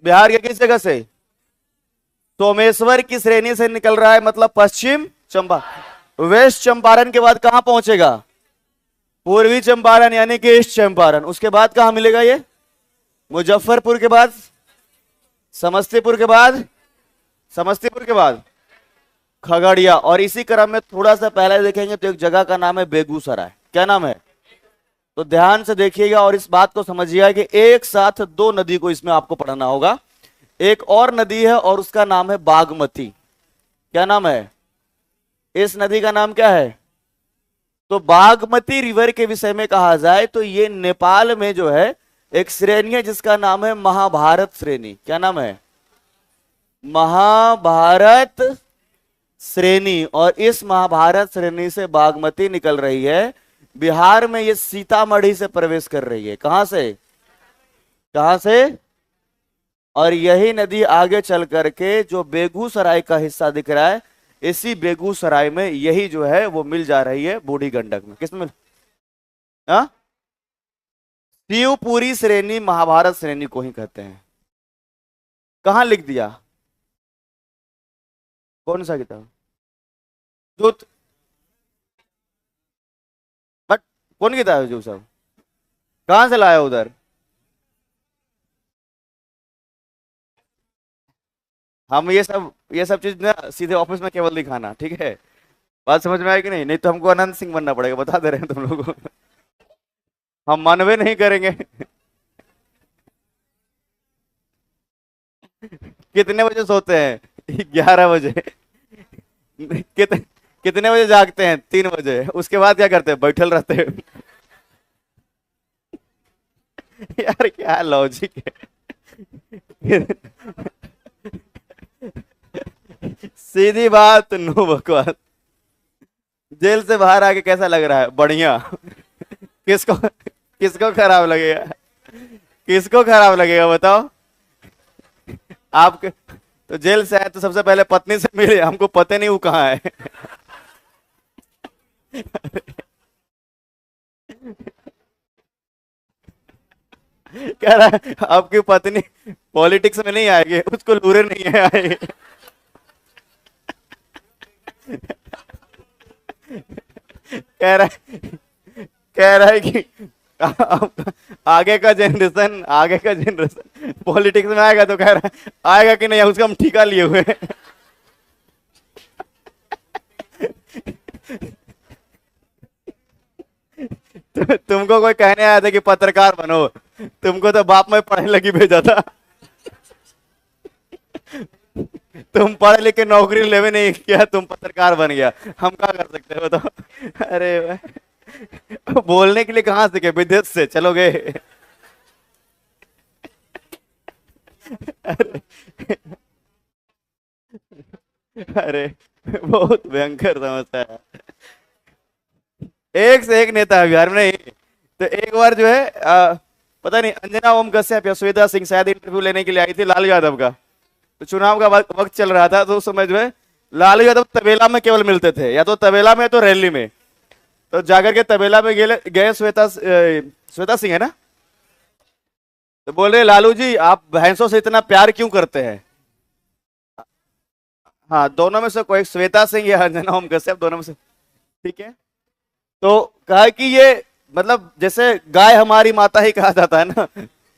बिहार के किस जगह से? सोमेश्वर की श्रेणी से निकल रहा है, मतलब पश्चिम चंपारण। वेस्ट चंपारण के बाद कहां पहुंचेगा? पूर्वी चंपारण यानी कि ईस्ट चंपारण। उसके बाद कहां मिलेगा ये? मुजफ्फरपुर के बाद समस्तीपुर के बाद, समस्तीपुर के बाद खगड़िया, और इसी क्रम में थोड़ा सा पहले देखेंगे तो एक जगह का नाम है बेगूसराय। क्या नाम है? तो ध्यान से देखिएगा और इस बात को समझिएगा कि एक साथ दो नदी को इसमें आपको पढ़ना होगा। एक और नदी है और उसका नाम है बागमती। क्या नाम है? इस नदी का नाम क्या है? तो बागमती रिवर के विषय में कहा जाए तो ये नेपाल में जो है एक श्रेणी है जिसका नाम है महाभारत श्रेणी। क्या नाम है? महाभारत श्रेणी। और इस महाभारत श्रेणी से बागमती निकल रही है। बिहार में ये सीतामढ़ी से प्रवेश कर रही है। कहां से? कहां से? और यही नदी आगे चल करके जो बेगूसराय का हिस्सा दिख रहा है, इसी बेगूसराय में यही जो है वो मिल जा रही है बूढ़ी गंडक में। किसमें? हाँ, शिवपुरी श्रेणी महाभारत श्रेणी को ही कहते हैं। कहां लिख दिया? कौन सा किताब? जो, बट कौन किताब है जो सब? कहाँ से लाया उधर? हम ये सब चीज ना सीधे ऑफिस में केवल दिखाना, ठीक है? बात समझ में आएगी नहीं? नहीं तो हमको अनंत सिंह बनना पड़ेगा, बता दे रहे हैं तुम लोगों को। हम मानवे नहीं करेंगे। कितने बजे सोते हैं? 11 बजे। कितने बजे जागते हैं? 3 बजे। उसके बाद क्या करते हैं? बैठल रहते हैं। यार क्या लॉजिक है? सीधी बात, नो बकवास। जेल से बाहर आके कैसा लग रहा है? बढ़िया। किसको किसको खराब लगेगा? किसको खराब लगेगा बताओ? आपके तो जेल से आए तो सबसे पहले पत्नी से मिले, हमको पता नहीं वो कहाँ है। कह रहा है आपकी पत्नी पॉलिटिक्स में नहीं आएगी, उसको लूरे नहीं है आए। कह रहा है कह रहा है कि आगे का जनरेशन पॉलिटिक्स में आएगा, तो कह रहा है आएगा कि नहीं, उसका हम ठिका लिए हुए हैं। तुमको कोई कहने आया था कि पत्रकार बनो, तुमको तो बाप में पढ़ने लगी भेजा था। तुम पढ़ लिख के नौकरी लेवे नहीं किया, तुम पत्रकार बन गया, हम क्या कर सकते हैं बताओ? अरे बोलने के लिए कहाँ सीखे? विदेश से चलोगे? अरे, अरे बहुत भयंकर समस्या है। एक से एक नेता है बिहार में। नहीं तो एक बार जो है पता नहीं अंजना ओम कश्यप या श्वेता सिंह शायद इंटरव्यू लेने के लिए आई थी लालू यादव का। तो चुनाव का वक्त चल रहा था, तो उस समय जो है लालू यादव तबेला में केवल मिलते थे, या तो तबेला में तो रैली में। तो जाकर के तबेला में गए श्वेता सिंह है ना, तो बोल रहे लालू जी आप भैंसों से इतना प्यार क्यों करते हैं? हाँ, दोनों में से कोई, श्वेता सिंह या अंजना ओम कश्यप, दोनों में से, ठीक है। तो कहा कि ये मतलब जैसे गाय हमारी माता ही कहा जाता है ना,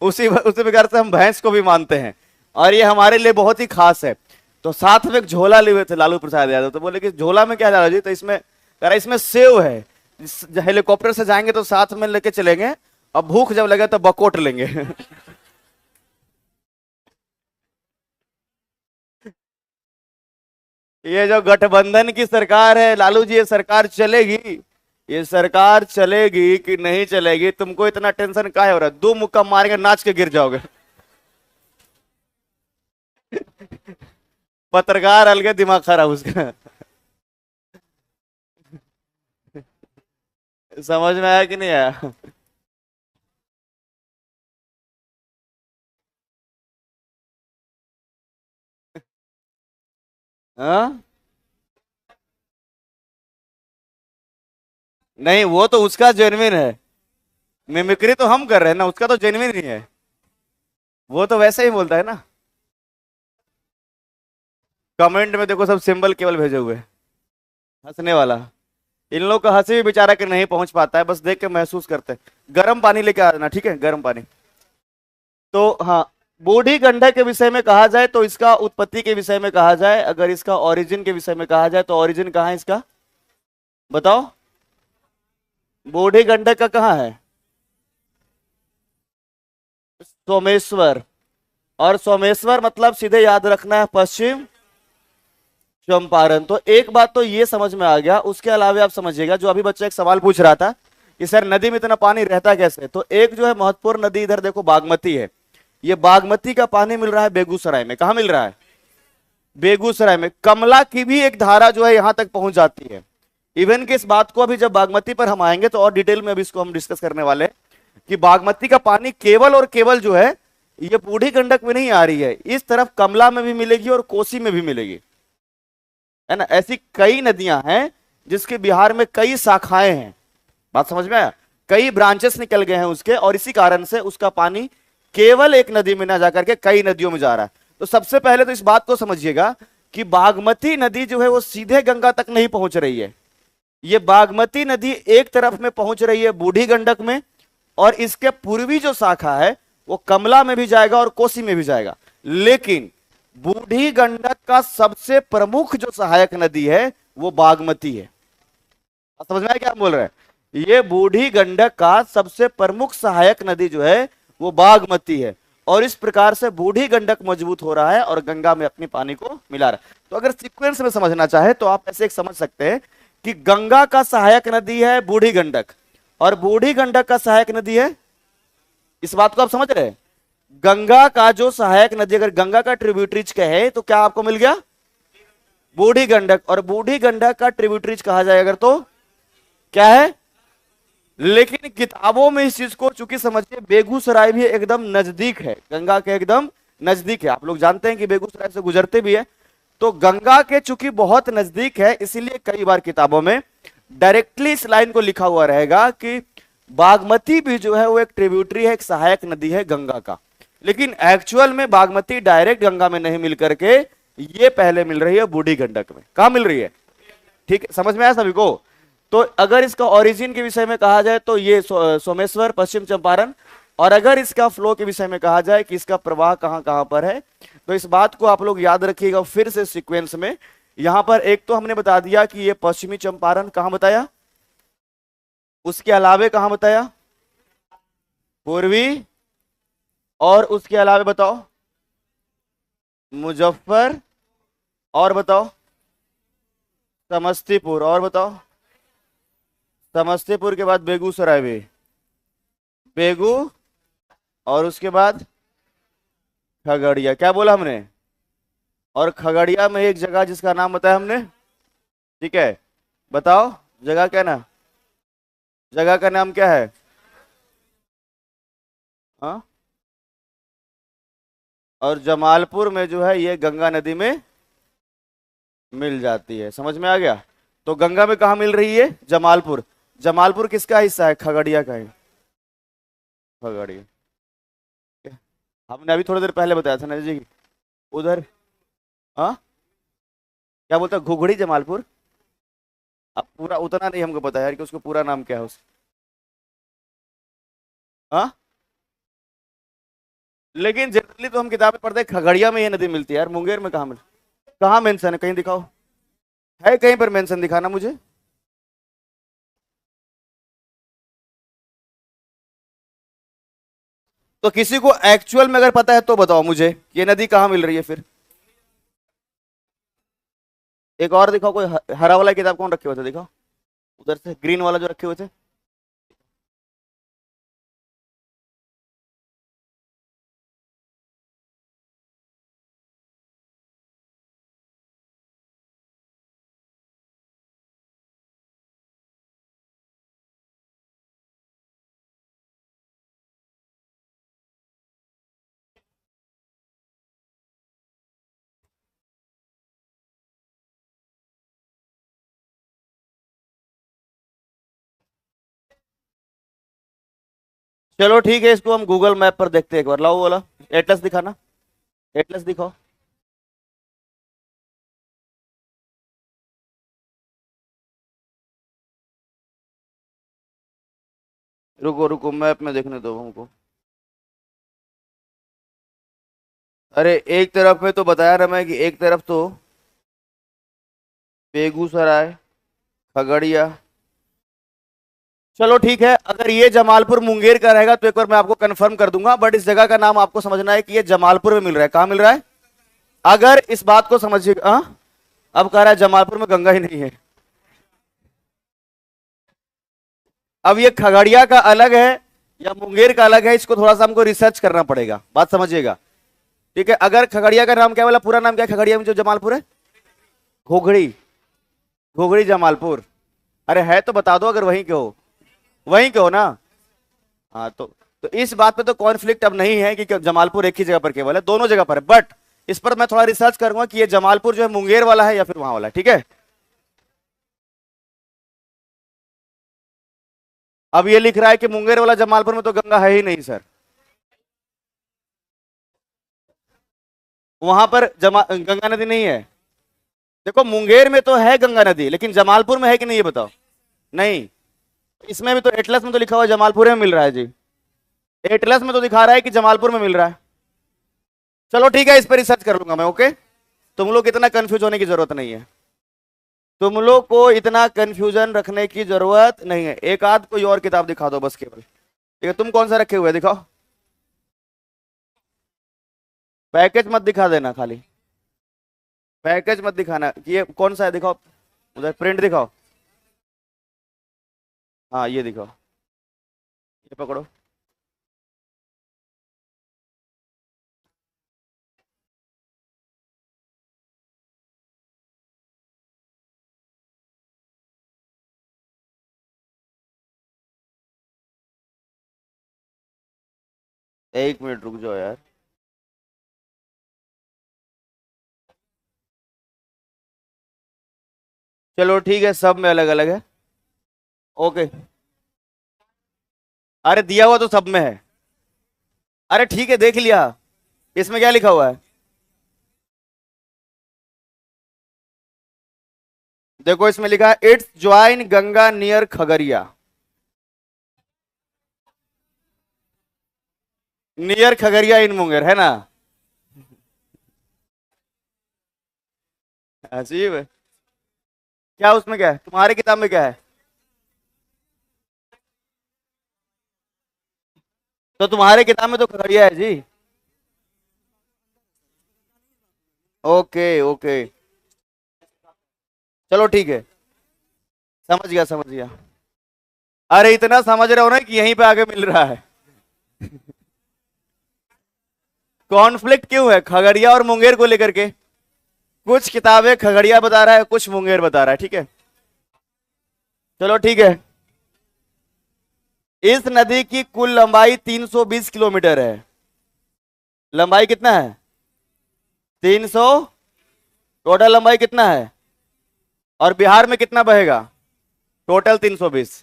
उसी प्रकार से हम भैंस को भी मानते हैं, और ये हमारे लिए बहुत ही खास है। तो साथ में एक झोला लिए हुए थे लालू प्रसाद यादव। तो बोले कि झोला में क्या लालू जी? तो इसमें कह रहा इसमें सेव है, हेलीकॉप्टर से जाएंगे तो साथ में लेके चलेंगे, और भूख जब लगे तो बकोट लेंगे। ये जो गठबंधन की सरकार है लालू जी, ये सरकार चलेगी? ये सरकार चलेगी कि नहीं चलेगी, तुमको इतना टेंशन काहे हो रहा है? 2 मुक्का मारेंगे, नाच के गिर जाओगे। पत्रकार अलग, दिमाग खराब उसका। समझ में आया कि नहीं आया? हाँ, नहीं वो तो उसका जेन्युइन है। मिमिक्री तो हम कर रहे हैं ना, उसका तो जेन्युइन ही है। वो तो वैसे ही बोलता है ना। कमेंट में देखो सब सिंबल केवल भेजे हुए हैं, हंसने वाला। इन लोग का हंसी भी बेचारा के नहीं पहुंच पाता है, बस देख के महसूस करते हैं। गर्म पानी लेके आना, ठीक है, गर्म पानी। तो हाँ, बूढ़ी गंडक के विषय में कहा जाए तो इसका उत्पत्ति के विषय में कहा जाए, अगर इसका ओरिजिन के विषय में कहा जाए तो ओरिजिन कहाँ है इसका? बताओ। बूढ़ी गंडक का कहाँ है? सोमेश्वर। और सोमेश्वर मतलब सीधे याद रखना है पश्चिम चंपारण। तो एक बात तो ये समझ में आ गया। उसके अलावा आप समझिएगा, जो अभी बच्चा एक सवाल पूछ रहा था कि सर नदी में इतना पानी रहता कैसे, तो एक जो है महत्वपूर्ण नदी इधर देखो बागमती है। ये बागमती का पानी मिल रहा है बेगूसराय में। कहा मिल रहा है? बेगूसराय में। कमला की भी एक धारा जो है यहां तक पहुंच जाती है। इवन कि इस बात को अभी जब बागमती पर हम आएंगे तो और डिटेल में अभी इसको हम डिस्कस करने वाले हैं कि बागमती का पानी केवल और केवल जो है ये बूढ़ी गंडक में नहीं आ रही है, इस तरफ कमला में भी मिलेगी और कोसी में भी मिलेगी, है ना। ऐसी कई नदियां हैं जिसके बिहार में कई शाखाएं हैं। बात समझ में आया? कई ब्रांचेस निकल गए हैं उसके, और इसी कारण से उसका पानी केवल एक नदी में ना जाकर के कई नदियों में जा रहा है। तो सबसे पहले तो इस बात को समझिएगा कि बागमती नदी जो है वो सीधे गंगा तक नहीं पहुंच रही है। ये बागमती नदी एक तरफ में पहुंच रही है बूढ़ी गंडक में, और इसके पूर्वी जो शाखा है वो कमला में भी जाएगा और कोसी में भी जाएगा। लेकिन बूढ़ी गंडक का सबसे प्रमुख जो सहायक नदी है वो बागमती है। समझ में आया क्या हम बोल रहे हैं? ये बूढ़ी गंडक का सबसे प्रमुख सहायक नदी जो है वो बागमती है, और इस प्रकार से बूढ़ी गंडक मजबूत हो रहा है और गंगा में अपने पानी को मिला रहा है। तो अगर सीक्वेंस में समझना चाहे तो आप ऐसे एक समझ सकते हैं कि गंगा का सहायक नदी है बूढ़ी गंडक, और बूढ़ी गंडक का सहायक नदी है, इस बात को आप समझ रहे हैं? गंगा का जो सहायक नदी, अगर गंगा का ट्रिब्यूटरीज कहे तो क्या आपको मिल गया? बूढ़ी गंडक। और बूढ़ी गंडक का ट्रिब्यूटरीज कहा जाए अगर तो क्या है? लेकिन किताबों में इस चीज को चूंकि समझिए बेगूसराय भी एकदम नजदीक है, गंगा के एकदम नजदीक है, आप लोग जानते हैं कि बेगूसराय से गुजरते भी है, तो गंगा के चूंकि बहुत नजदीक है इसलिए कई बार किताबों में डायरेक्टली इस लाइन को लिखा हुआ रहेगा कि बागमती भी जो है वो एक ट्रिब्यूटरी है, एक सहायक नदी है गंगा का। लेकिन एक्चुअल में बागमती डायरेक्ट गंगा में नहीं मिल करके ये पहले मिल रही है बूढ़ी गंडक में। कहां मिल रही है? ठीक है, समझ में आया सभी को? तो अगर इसका ओरिजिन के विषय में कहा जाए तो ये सोमेश्वर पश्चिम चंपारण, और अगर इसका फ्लो के विषय में कहा जाए कि इसका प्रवाह कहां कहां पर है, तो इस बात को आप लोग याद रखिएगा फिर से सीक्वेंस में। यहां पर एक तो हमने बता दिया कि ये पश्चिमी चंपारण, कहां बताया? उसके अलावे कहां बताया? पूर्वी, और उसके अलावे बताओ मुजफ्फर, और बताओ समस्तीपुर, और बताओ समस्तीपुर के बाद बेगूसराय भी, बेगू, और उसके बाद खगड़िया। क्या बोला हमने? और खगड़िया में एक जगह जिसका नाम बताया हमने, ठीक है, बताओ जगह क्या ना, जगह का नाम क्या है? हाँ, और जमालपुर में जो है ये गंगा नदी में मिल जाती है। समझ में आ गया? तो गंगा में कहा मिल रही है? जमालपुर। जमालपुर किसका हिस्सा है? खगड़िया का है, खगड़िया। हमने अभी थोड़ी देर पहले बताया था ना जी उधर। हाँ, क्या बोलता है? घुघड़ी जमालपुर। अब पूरा उतना नहीं हमको पता है कि उसको पूरा नाम क्या है उस। हाँ, लेकिन जनरली तो हम किताबें पढ़ते हैं खगड़िया में ये नदी मिलती है यार, मुंगेर में कहाँ मिल, कहाँ मेंशन है? कहीं दिखाओ, है कहीं पर मेंशन? दिखाना मुझे। तो किसी को एक्चुअल में अगर पता है तो बताओ मुझे ये नदी कहाँ मिल रही है फिर। एक और दिखाओ, कोई हरा वाला किताब कौन रखे हुए थे? दिखाओ उधर से, ग्रीन वाला जो रखे हुए थे। चलो ठीक है, इसको हम गूगल मैप पर देखते हैं एक बार। लाओ वाला एटलस दिखाना, एटलस दिखाओ। रुको रुको, मैप में देखने दो हमको। अरे एक तरफ में तो बताया ना मैं कि एक तरफ तो बेगूसराय, खगड़िया। चलो ठीक है, अगर ये जमालपुर मुंगेर का रहेगा तो एक बार मैं आपको कंफर्म कर दूंगा, बट इस जगह का नाम आपको समझना है कि ये जमालपुर में मिल रहा है। कहां मिल रहा है? अगर इस बात को समझिएगा, अब कह रहा है जमालपुर में गंगा ही नहीं है। अब ये खगड़िया का अलग है या मुंगेर का अलग है, इसको थोड़ा सा हमको रिसर्च करना पड़ेगा, बात समझिएगा। ठीक है, अगर खगड़िया का नाम क्या बोला, पूरा नाम क्या है खगड़िया में जो जमालपुर है? घोघड़ी, घोघड़ी जमालपुर। अरे है तो बता दो, अगर वहीं के हो, वहीं के हो ना। हाँ, तो इस बात पे तो कॉन्फ्लिक्ट अब नहीं है कि जमालपुर एक ही जगह पर केवल है, दोनों जगह पर है, बट इस पर मैं थोड़ा रिसर्च करूंगा कि ये जमालपुर जो है मुंगेर वाला है या फिर वहां वाला है। ठीक है, अब ये लिख रहा है कि मुंगेर वाला जमालपुर में तो गंगा है ही नहीं सर। वहां पर गंगा नदी नहीं है। देखो मुंगेर में तो है गंगा नदी, लेकिन जमालपुर में है कि नहीं ये बताओ। नहीं। इसमें भी तो एटलस में तो लिखा हुआ है जमालपुर में मिल रहा है जी। एटलस में तो दिखा रहा है कि जमालपुर में मिल रहा है। चलो ठीक है, इस पर रिसर्च कर लूंगा मैं, ओके। तुम लोग इतना कंफ्यूज होने की जरूरत नहीं है। तुम लोग को इतना कंफ्यूजन रखने की जरूरत नहीं है। एक आध कोई और किताब दिखा दो बस केवल। ठीक है, तुम कौन सा रखे हुए हैं दिखाओ। पैकेज मत दिखा देना खाली। पैकेज मत दिखाना कि ये कौन सा है, दिखाओ। उधर प्रिंट दिखाओ। हाँ ये दिखाओ। ये पकड़ो। एक मिनट रुक जाओ यार। चलो ठीक है, सब में अलग अलग है। ओके। अरे दिया हुआ तो सब में है। अरे ठीक है, देख लिया। इसमें क्या लिखा हुआ है? देखो इसमें लिखा है it's join Ganga near Khagaria. Near Khagaria in Munger, है ना। अजीब है। क्या उसमें क्या है, तुम्हारी किताब में क्या है? तो तुम्हारे किताब में तो खगड़िया है जी। Okay okay. चलो ठीक है। समझ गया समझ गया। अरे इतना समझ रहे हो ना कि यहीं पे आगे मिल रहा है। कॉन्फ्लिक्ट क्यों है खगड़िया और मुंगेर को लेकर के? कुछ किताबें खगड़िया बता रहा है, कुछ मुंगेर बता रहा है, ठीक है। चलो ठीक है। इस नदी की कुल लंबाई 320 किलोमीटर है। लंबाई कितना है? 300। टोटल लंबाई कितना है? और बिहार में कितना बहेगा? टोटल 320।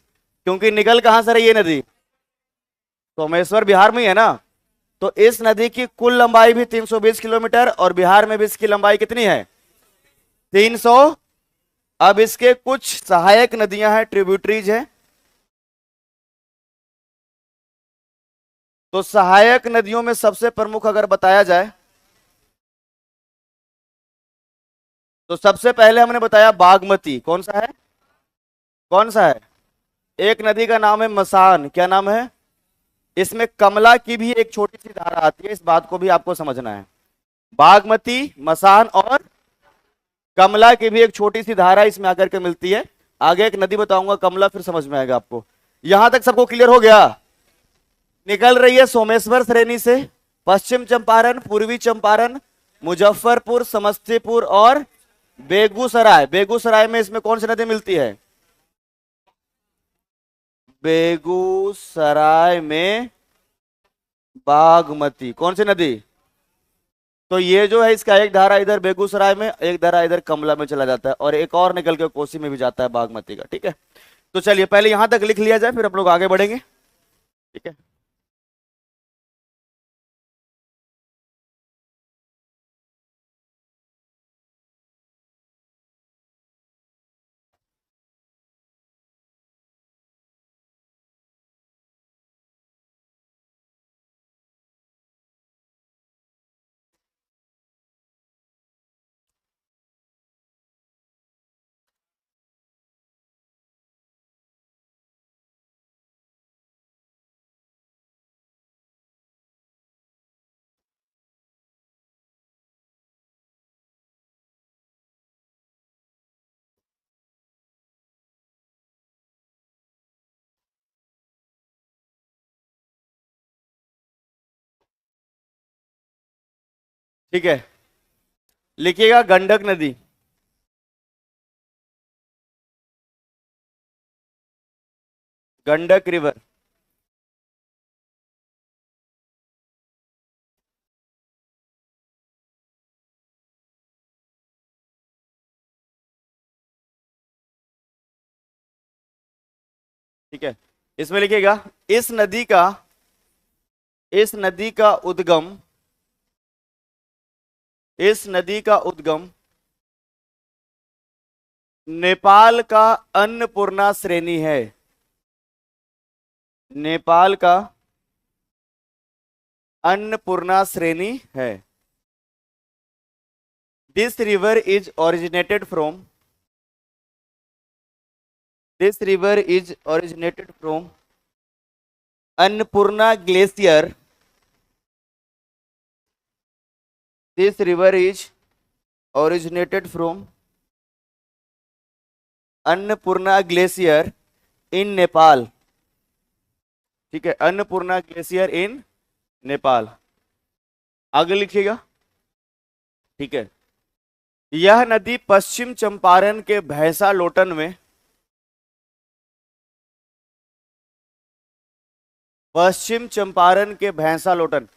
क्योंकि निकल कहां से रही है नदी? सोमेश्वर बिहार में ही है ना। तो इस नदी की कुल लंबाई भी 320 किलोमीटर, और बिहार में भी इसकी लंबाई कितनी है? 300। अब इसके कुछ सहायक नदियां हैं, ट्रिब्यूटरीज हैं। तो सहायक नदियों में सबसे प्रमुख अगर बताया जाए, तो सबसे पहले हमने बताया बागमती। कौन सा है? कौन सा है? एक नदी का नाम है मसान। क्या नाम है? इसमें कमला की भी एक छोटी सी धारा आती है, इस बात को भी आपको समझना है। बागमती, मसान और कमला की भी एक छोटी सी धारा इसमें आकर के मिलती है। आगे एक नदी बताऊंगा कमला, फिर समझ में आएगा आपको। यहां तक सबको क्लियर हो गया? निकल रही है सोमेश्वर श्रेणी से, पश्चिम चंपारण, पूर्वी चंपारण, मुजफ्फरपुर, समस्तीपुर और बेगूसराय। बेगूसराय में इसमें कौन सी नदी मिलती है? बेगूसराय में बागमती। कौन सी नदी? तो ये जो है इसका एक धारा इधर बेगूसराय में, एक धारा इधर कमला में चला जाता है, और एक और निकल के कोसी में भी जाता है बागमती का, ठीक है। तो चलिए पहले यहां तक लिख लिया जाए, फिर हम लोग आगे बढ़ेंगे, ठीक है। ठीक है, लिखिएगा गंडक नदी। गंडक रिवर। ठीक है, इसमें लिखिएगा इस नदी का, इस नदी का उद्गम, इस नदी का उद्गम नेपाल का अन्नपूर्णा श्रेणी है। नेपाल का अन्नपूर्णा श्रेणी है। This river is originated from, this river is originated from Annapurna glacier, this river is originated from Annapurna glacier in Nepal. ठीक है, अन्नपूर्णा ग्लेशियर इन नेपाल। आगे लिखिएगा। ठीक है, यह नदी पश्चिम चंपारण के भैंसा लोटन में, पश्चिम चंपारण के भैंसा लोटन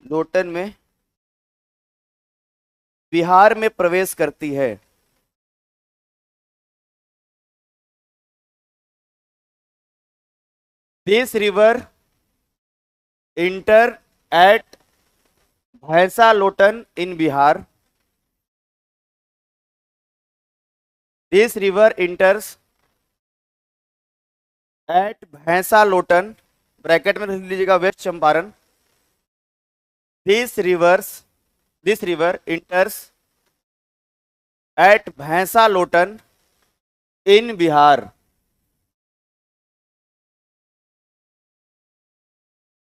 लोटन में बिहार में प्रवेश करती है। This river enter at Bhainsa Lotan in Bihar, this river enters at Bhainsa Lotan, bracket में लिख लीजिएगा west Champaran, this river enters at Bhainsa Lotan in Bihar.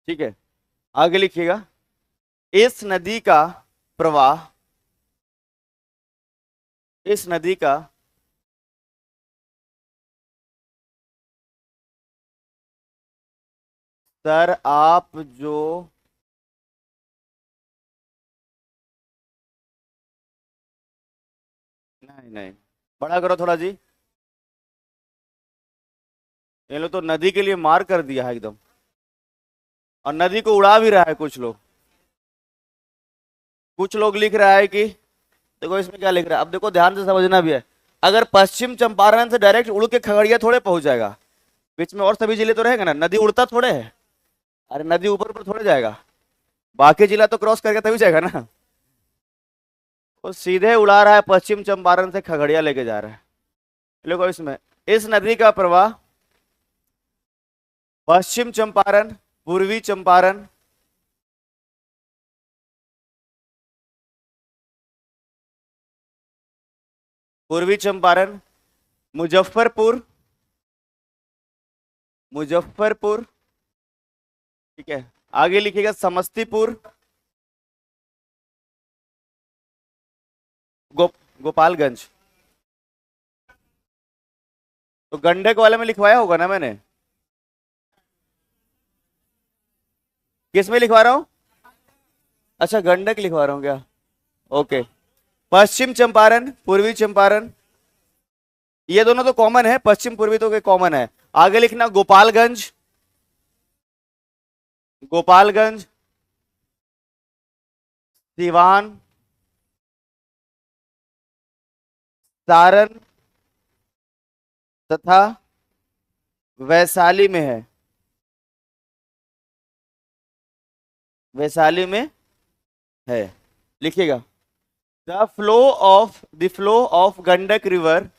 ठीक है, आगे लिखिएगा। इस नदी का प्रवाह, इस नदी का सर आप जो नहीं बड़ा करो थोड़ा जी, ये लोग तो नदी के लिए मार कर दिया है एकदम, और नदी को उड़ा भी रहा है कुछ लोग। कुछ लोग लिख रहा है कि, देखो इसमें क्या लिख रहा है, अब देखो ध्यान से समझना भी है। अगर पश्चिम चंपारण से डायरेक्ट उड़ के खगड़िया थोड़े पहुंच जाएगा, बीच में और सभी जिले तो रहेगा ना, नदी उड़ता थोड़े है। अरे नदी ऊपर ऊपर थोड़े जाएगा, बाकी जिला तो क्रॉस करके तभी जाएगा ना। वो सीधे उड़ा रहा है, पश्चिम चंपारण से खगड़िया लेके जा रहा है। देखो इसमें, इस नदी का प्रवाह पश्चिम चंपारण, पूर्वी चंपारण, पूर्वी चंपारण, मुजफ्फरपुर, मुजफ्फरपुर, ठीक है, आगे लिखिएगा समस्तीपुर, गोपालगंज। तो गंडक वाले में लिखवाया होगा ना मैंने, किस में लिखवा रहा हूं? अच्छा गंडक लिखवा रहा हूं क्या? ओके, पश्चिम चंपारण, पूर्वी चंपारण, ये दोनों तो कॉमन है, पश्चिम पूर्वी तो कॉमन है। आगे लिखना गोपालगंज, गोपालगंज, सिवान, सारण तथा वैशाली में है, वैशाली में है। लिखिएगा the flow of Gandak river,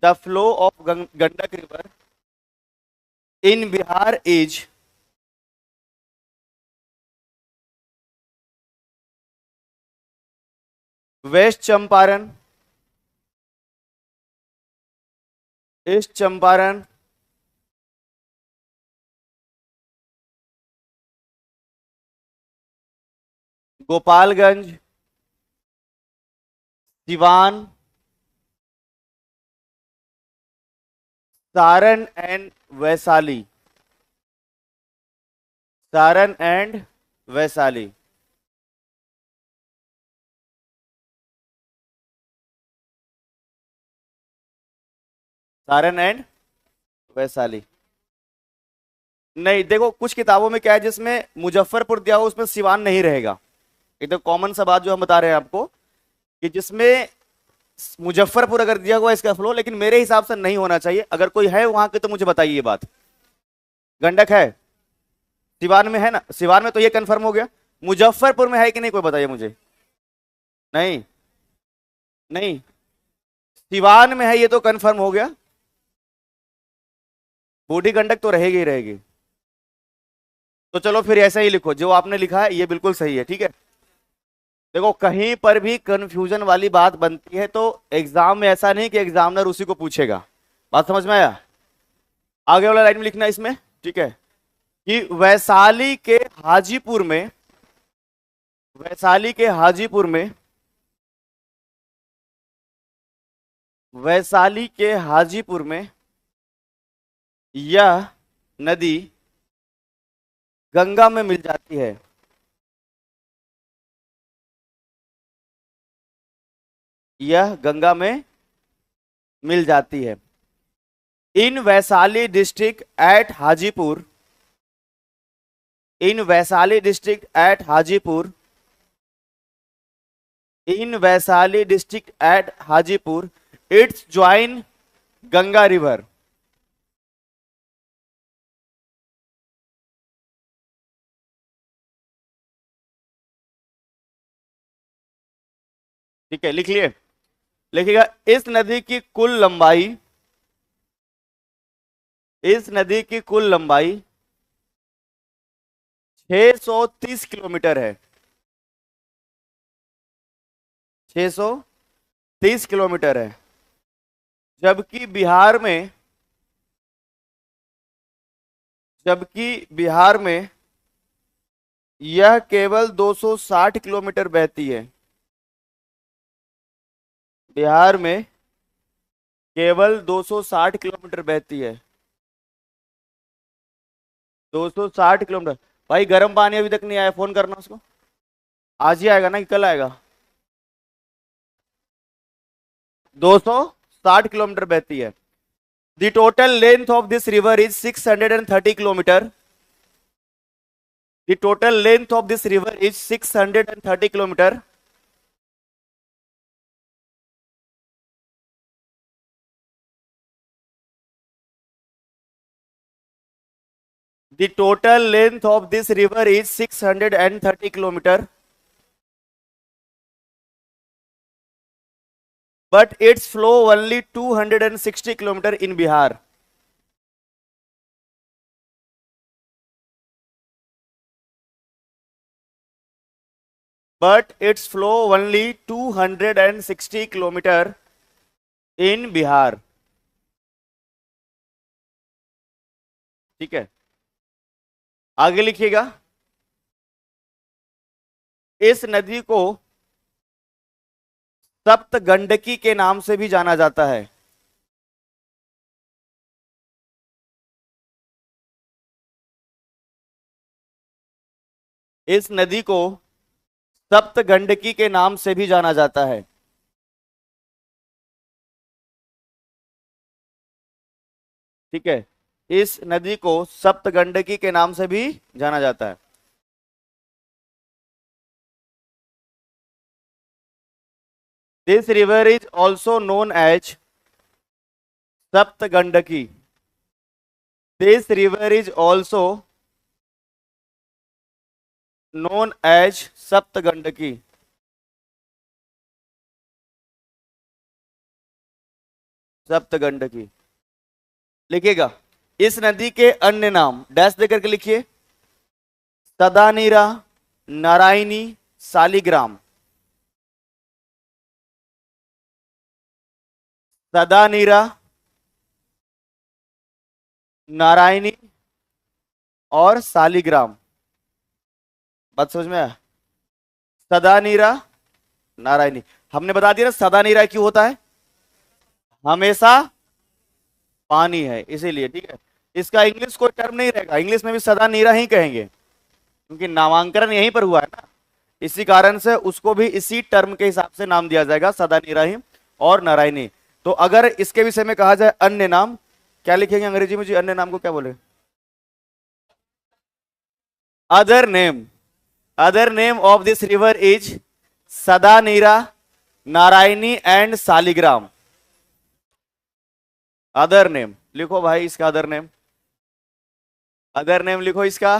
the flow of Gandak river in Bihar is west Champaran, east Champaran, Gopalganj, Siwan, Saran and Vaishali, Saran and Vaishali. Saran and Vaishali. नहीं देखो कुछ किताबों में क्या है, जिसमें मुजफ्फरपुर दिया हो उसमें सिवान नहीं रहेगा। एकदम कॉमन सा बात जो हम बता रहे हैं आपको, कि जिसमें मुजफ्फरपुर अगर दिया हुआ इसका फ्लो, लेकिन मेरे हिसाब से नहीं होना चाहिए। अगर कोई है वहां के तो मुझे बताइए ये बात। गंडक है सिवान में, है ना? सिवान में तो ये कंफर्म हो गया। मुजफ्फरपुर में है कि नहीं कोई बताइए मुझे। नहीं नहीं, सिवान में है ये तो कंफर्म हो गया, बूढ़ी गंडक तो रहेगी ही रहेगी। तो चलो फिर ऐसा ही लिखो, जो आपने लिखा है ये बिल्कुल सही है, ठीक है। देखो कहीं पर भी कंफ्यूजन वाली बात बनती है तो एग्जाम में ऐसा नहीं कि एग्जामिनर उसी को पूछेगा। बात समझ में आया? आगे वाला लाइन में लिखना है इसमें, ठीक है, कि वैशाली के हाजीपुर में, वैशाली के हाजीपुर में, वैशाली के हाजीपुर में यह नदी गंगा में मिल जाती है। यह गंगा में मिल जाती है। In Vaishali district at Hajipur, in Vaishali district at Hajipur, in Vaishali district at Hajipur it's join Ganga river. ठीक है, लिख लिए? लिखिएगा, इस नदी की कुल लंबाई, इस नदी की कुल लंबाई 630 किलोमीटर है। 630 किलोमीटर है। जबकि बिहार में, जबकि बिहार में यह केवल 260 किलोमीटर बहती है। बिहार में केवल 260 किलोमीटर बहती है। 260 किलोमीटर। भाई गर्म पानी अभी तक नहीं आया, फोन करना उसको। आज ही आएगा ना कि कल आएगा? 260 किलोमीटर बहती है। The total length of this river is 630 kilometre. The total length of this river is 630 kilometre. The total length of this river is 630 kilometer, but its flow only 260 kilometer in Bihar. But its flow only 260 kilometer in Bihar. ठीक है, आगे लिखिएगा, इस नदी को सप्त गंडकी के नाम से भी जाना जाता है। इस नदी को सप्त गंडकी के नाम से भी जाना जाता है। ठीक है, इस नदी को सप्त गंडकी के नाम से भी जाना जाता है। This river is also known as Sapta Gandaki. This river is also known as Sapta Gandaki. सप्त गंडकी लिखिएगा। इस नदी के अन्य नाम डैश देकर के लिखिए, सदानीरा, नारायणी, सालिग्राम। सदानीरा, नारायणी और सालिग्राम। बात समझ में आया? सदानीरा, नारायणी। हमने बता दिया ना सदानीरा क्यों होता है, हमेशा पानी है इसीलिए। ठीक है, इसका इंग्लिश कोई टर्म नहीं रहेगा, इंग्लिश में भी सदानीरा ही कहेंगे क्योंकि नामांकन यहीं पर हुआ है ना, इसी कारण से उसको भी इसी टर्म के हिसाब से नाम दिया जाएगा, सदानीरा ही और नारायणी। तो अगर इसके विषय में कहा जाए अन्य नाम, क्या लिखेंगे अंग्रेजी में जी? अन्य नाम को क्या बोले? Other name. Other name of this river is Sadanira, Narayani and Saligram. Other name लिखो भाई इसका, अदर नेम, अदर नेम लिखो इसका।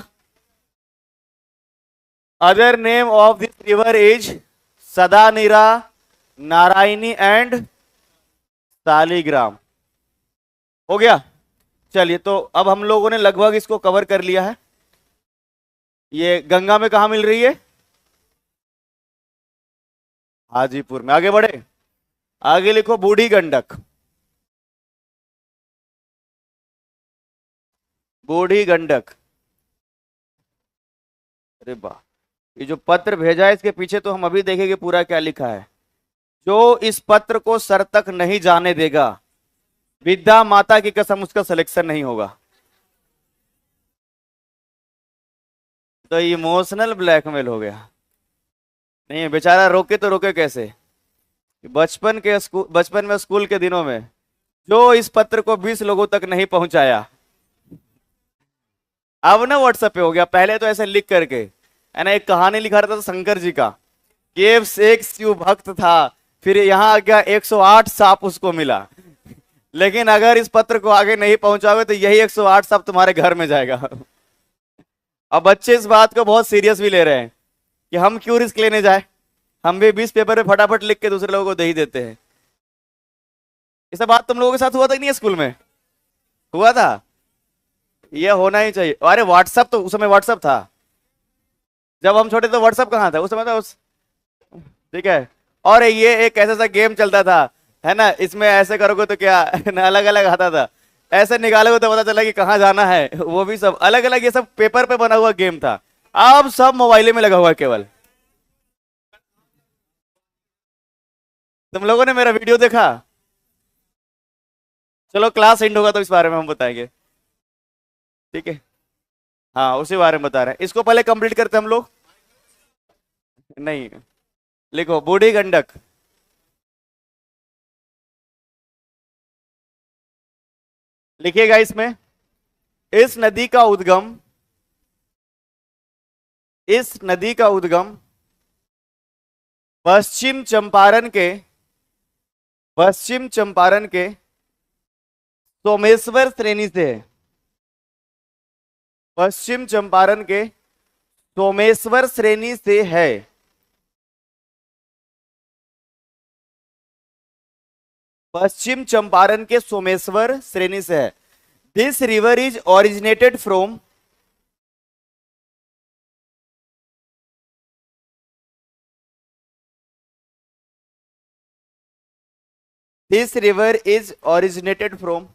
Other name of this river is Sadanira, Narayani and Shaligram. हो गया। चलिए, तो अब हम लोगों ने लगभग इसको कवर कर लिया है। ये गंगा में कहा मिल रही है? हाजीपुर में। आगे बढ़े, आगे लिखो बूढ़ी गंडक। बूढ़ी गंडक। अरे वाह, ये जो पत्र भेजा है इसके पीछे तो हम अभी देखेंगे पूरा क्या लिखा है। जो इस पत्र को सर तक नहीं जाने देगा, विद्या माता की कसम उसका सिलेक्शन नहीं होगा। तो इमोशनल ब्लैकमेल हो गया। नहीं, बेचारा रोके तो रोके कैसे? बचपन में स्कूल के दिनों में जो इस पत्र को 20 लोगों तक नहीं पहुंचाया, अब ना व्हाट्सएप पे हो गया। पहले तो ऐसे लिख करके, है ना, एक कहानी लिखा रहता था शंकर जी का, केव से एक शिव भक्त था, फिर यहां आ गया 108 सांप उसको मिला। लेकिन अगर इस पत्र को आगे नहीं पहुंचाओगे तो यही 108 सांप तुम्हारे घर में जाएगा। अब बच्चे इस बात को बहुत सीरियस भी ले रहे हैं कि हम क्यों रिस्क लेने जाए, हम भी 20 पेपर में फटाफट लिख के दूसरे लोगों को दे ही देते हैं। ये सब बात तुम लोगों के साथ हुआ था कि नहीं? स्कूल में हुआ था? ये होना ही चाहिए। अरे व्हाट्सएप, तो उस समय व्हाट्सएप था, जब हम छोटे तो व्हाट्सएप कहाँ था उस समय? था उस, ठीक है। और ये एक ऐसा सा गेम चलता था, है ना, इसमें ऐसे करोगे तो क्या अलग अलग आता था, ऐसे निकालोगे तो पता चला कि कहाँ जाना है, वो भी सब अलग अलग। ये सब पेपर पे बना हुआ गेम था, अब सब मोबाइल में लगा हुआ है केवल। तुम लोगों ने मेरा वीडियो देखा? चलो क्लास एंड होगा तो इस बारे में हम बताएंगे, ठीक है? हाँ, उसी बारे में बता रहे हैं। इसको पहले कंप्लीट करते हम लोग। नहीं, लिखो बूढ़ी गंडक। लिखिएगा इसमें, इस नदी का उद्गम, इस नदी का उद्गम पश्चिम चंपारण के, पश्चिम चंपारण के सोमेश्वर श्रेणी से है। पश्चिम चंपारण के सोमेश्वर श्रेणी से है। पश्चिम चंपारण के सोमेश्वर श्रेणी से है। This river is originated from, this river is originated from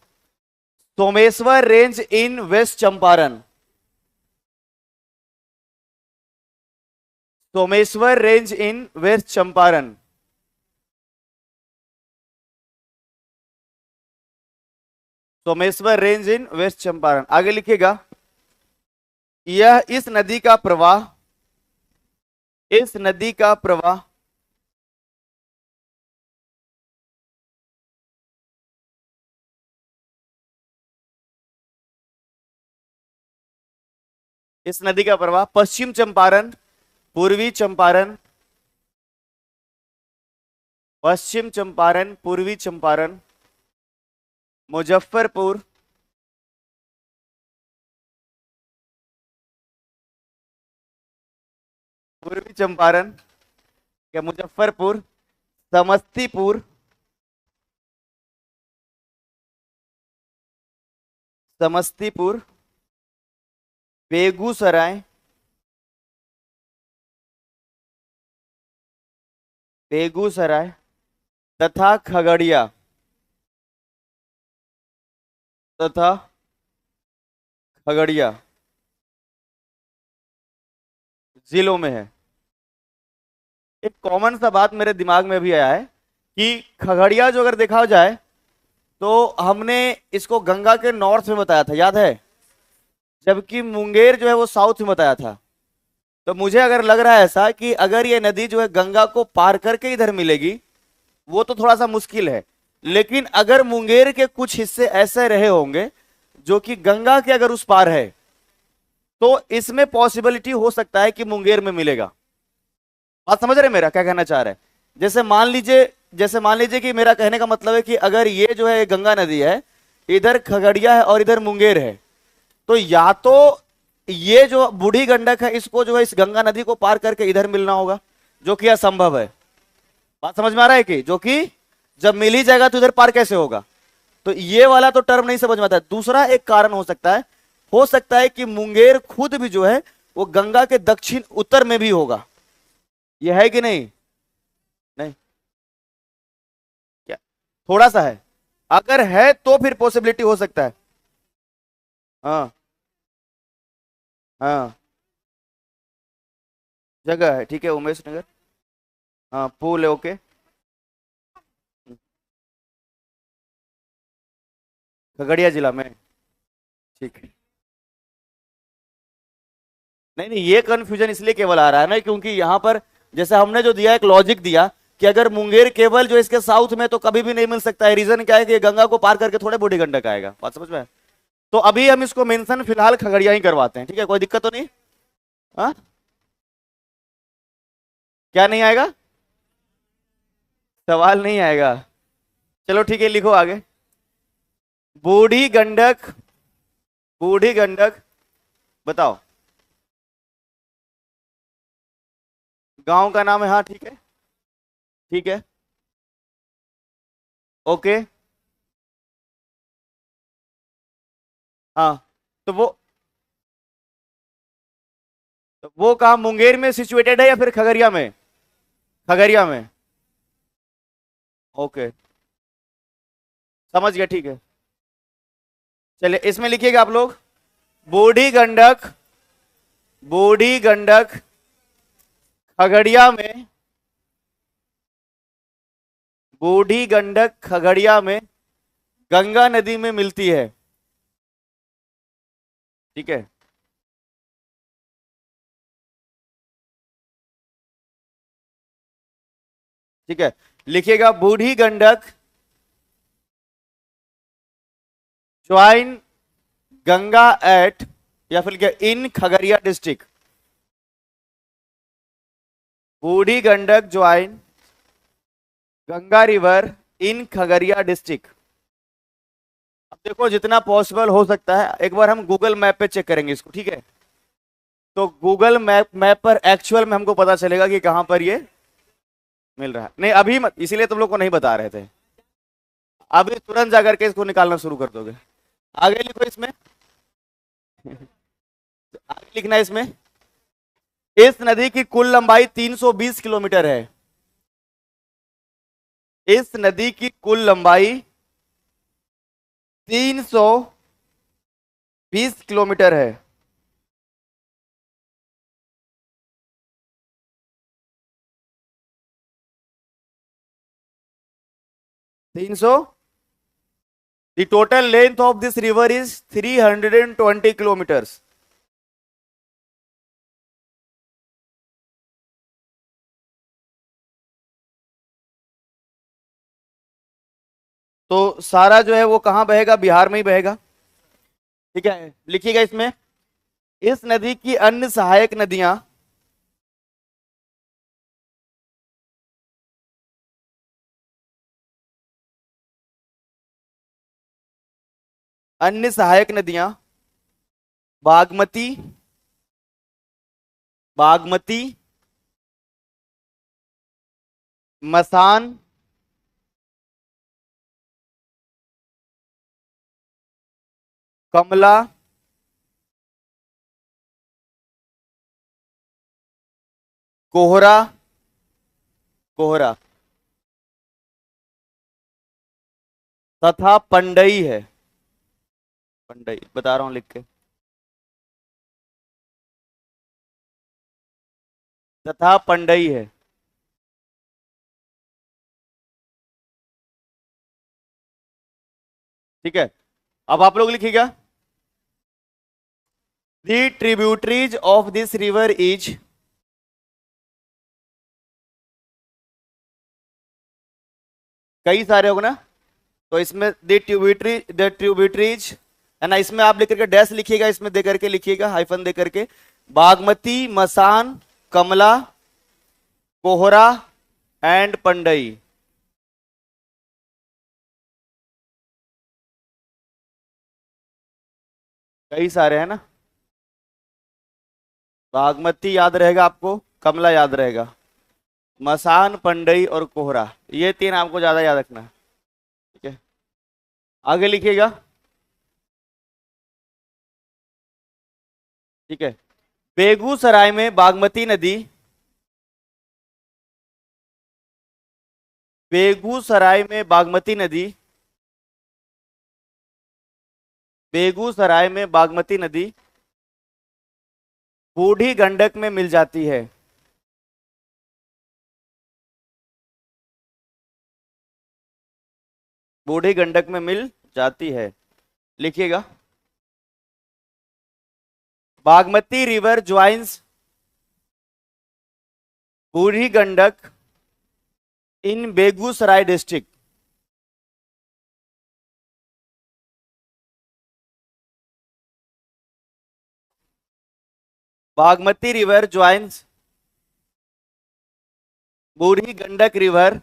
Someshwar range in west Champaran. Someshwar range in west Champaran. Someshwar range in west Champaran. आगे लिखिएगा, यह इस नदी का प्रवाह, इस नदी का प्रवाह इस नदी का प्रवाह पश्चिम चंपारण, पूर्वी चंपारण, पश्चिम चंपारण, पूर्वी चंपारण, मुजफ्फरपुर, पूर्वी चंपारण या मुजफ्फरपुर, समस्तीपुर, समस्तीपुर, बेगूसराय, बेगूसराय तथा खगड़िया, तथा खगड़िया जिलों में है। एक कॉमन सा बात मेरे दिमाग में भी आया है कि खगड़िया जो अगर देखा जाए तो हमने इसको गंगा के नॉर्थ में बताया था, याद है? जबकि मुंगेर जो है वो साउथ में बताया था। तो मुझे अगर लग रहा है ऐसा कि अगर ये नदी जो है गंगा को पार करके इधर मिलेगी, वो तो थोड़ा सा मुश्किल है। लेकिन अगर मुंगेर के कुछ हिस्से ऐसे रहे होंगे जो कि गंगा के अगर उस पार है, तो इसमें पॉसिबिलिटी हो सकता है कि मुंगेर में मिलेगा। बात समझ रहे मेरा क्या कहना चाह रहे हैं? जैसे मान लीजिए कि मेरा कहने का मतलब है कि अगर ये जो है गंगा नदी है, इधर खगड़िया है और इधर मुंगेर है, तो या तो ये जो बूढ़ी गंडक है इसको जो है इस गंगा नदी को पार करके इधर मिलना होगा, जो कि असंभव है। बात समझ में आ रहा है कि जो कि जब मिल ही जाएगा तो इधर पार कैसे होगा। तो ये वाला तो टर्म नहीं समझ में आता है। दूसरा एक कारण हो सकता है कि मुंगेर खुद भी जो है वो गंगा के दक्षिण उत्तर में भी होगा। ये है कि नहीं? नहीं, क्या थोड़ा सा है? अगर है तो फिर पॉसिबिलिटी हो सकता है। हाँ हाँ, जगह है, ठीक है, उमेश नगर। हाँ, पुल है, ओके। खगड़िया जिला में, ठीक है। नहीं नहीं, ये कंफ्यूजन इसलिए केवल आ रहा है ना क्योंकि यहां पर जैसे हमने जो दिया एक लॉजिक दिया कि अगर मुंगेर केवल जो इसके साउथ में तो कभी भी नहीं मिल सकता है। रीजन क्या है कि गंगा को पार करके थोड़े बूढ़ी गंडक आएगा। बात समझ में आया? तो अभी हम इसको मेंशन फिलहाल खगड़िया ही करवाते हैं, ठीक है, कोई दिक्कत तो नहीं। हाँ, क्या नहीं आएगा? सवाल नहीं आएगा? चलो ठीक है, लिखो आगे। बूढ़ी गंडक, बूढ़ी गंडक, बताओ। गांव का नाम है, हाँ ठीक है, ठीक है, ओके। हाँ, तो वो कहा मुंगेर में सिचुएटेड है या फिर खगड़िया में? खगड़िया में, ओके, समझ गया, ठीक है। चलिए इसमें लिखिएगा आप लोग, बूढ़ी गंडक, बूढ़ी गंडक खगड़िया में, बूढ़ी गंडक खगड़िया में गंगा नदी में मिलती है, ठीक है। ठीक है, लिखिएगा बूढ़ी गंडक ज्वाइन गंगा एट, या फिर क्या, इन Khagaria district. Burhi Gandak join Ganga river in Khagaria district. अब देखो जितना पॉसिबल हो सकता है एक बार हम गूगल मैप पे चेक करेंगे इसको, ठीक है। तो गूगल मैप पर एक्चुअल में हमको पता चलेगा कि कहां पर ये मिल रहा है। नहीं अभी मत, इसीलिए तुम लोग को नहीं बता रहे थे। अभी तुरंत जाकर के इसको निकालना शुरू कर दोगे। आगे लिखो इसमें। आगे लिखना है इसमें, इस नदी की कुल लंबाई 320 किलोमीटर है। इस नदी की कुल लंबाई 320 किलोमीटर है। 300, the total length of this river is 320 kilometers। तो सारा जो है वो कहां बहेगा? बिहार में ही बहेगा, ठीक है। लिखिएगा इसमें, इस नदी की अन्य सहायक नदियां अन्य सहायक नदियां बागमती, बागमती, मसान, कमला, कोहरा, कोहरा तथा पंडई है। पंडई बता रहा हूं लिख के, तथा पंडई है, ठीक है। अब आप लोग लिखिएगा, the tributaries of this river is, कई सारे होगा ना, तो इसमें द ट्रिब्यूटरीज है ना, इसमें आप लिख करके डैश लिखिएगा, इसमें दे करके लिखिएगा, हाइफन दे करके, बागमती, मसान, कमला, कोहरा एंड पंडई। कई सारे है ना, बागमती याद रहेगा आपको, कमला याद रहेगा, मसान, पंडई और कोहरा, ये तीन आपको ज्यादा याद रखना है। ठीक है, आगे लिखिएगा। ठीक है, बेगूसराय में बागमती नदी, बेगूसराय में बागमती नदी, बेगूसराय में बागमती नदी बूढ़ी गंडक में मिल जाती है। बूढ़ी गंडक में मिल जाती है, लिखिएगा। Bagmati river joins Burhi Gandak in Begusarai district. Bagmati river joins Burhi Gandak river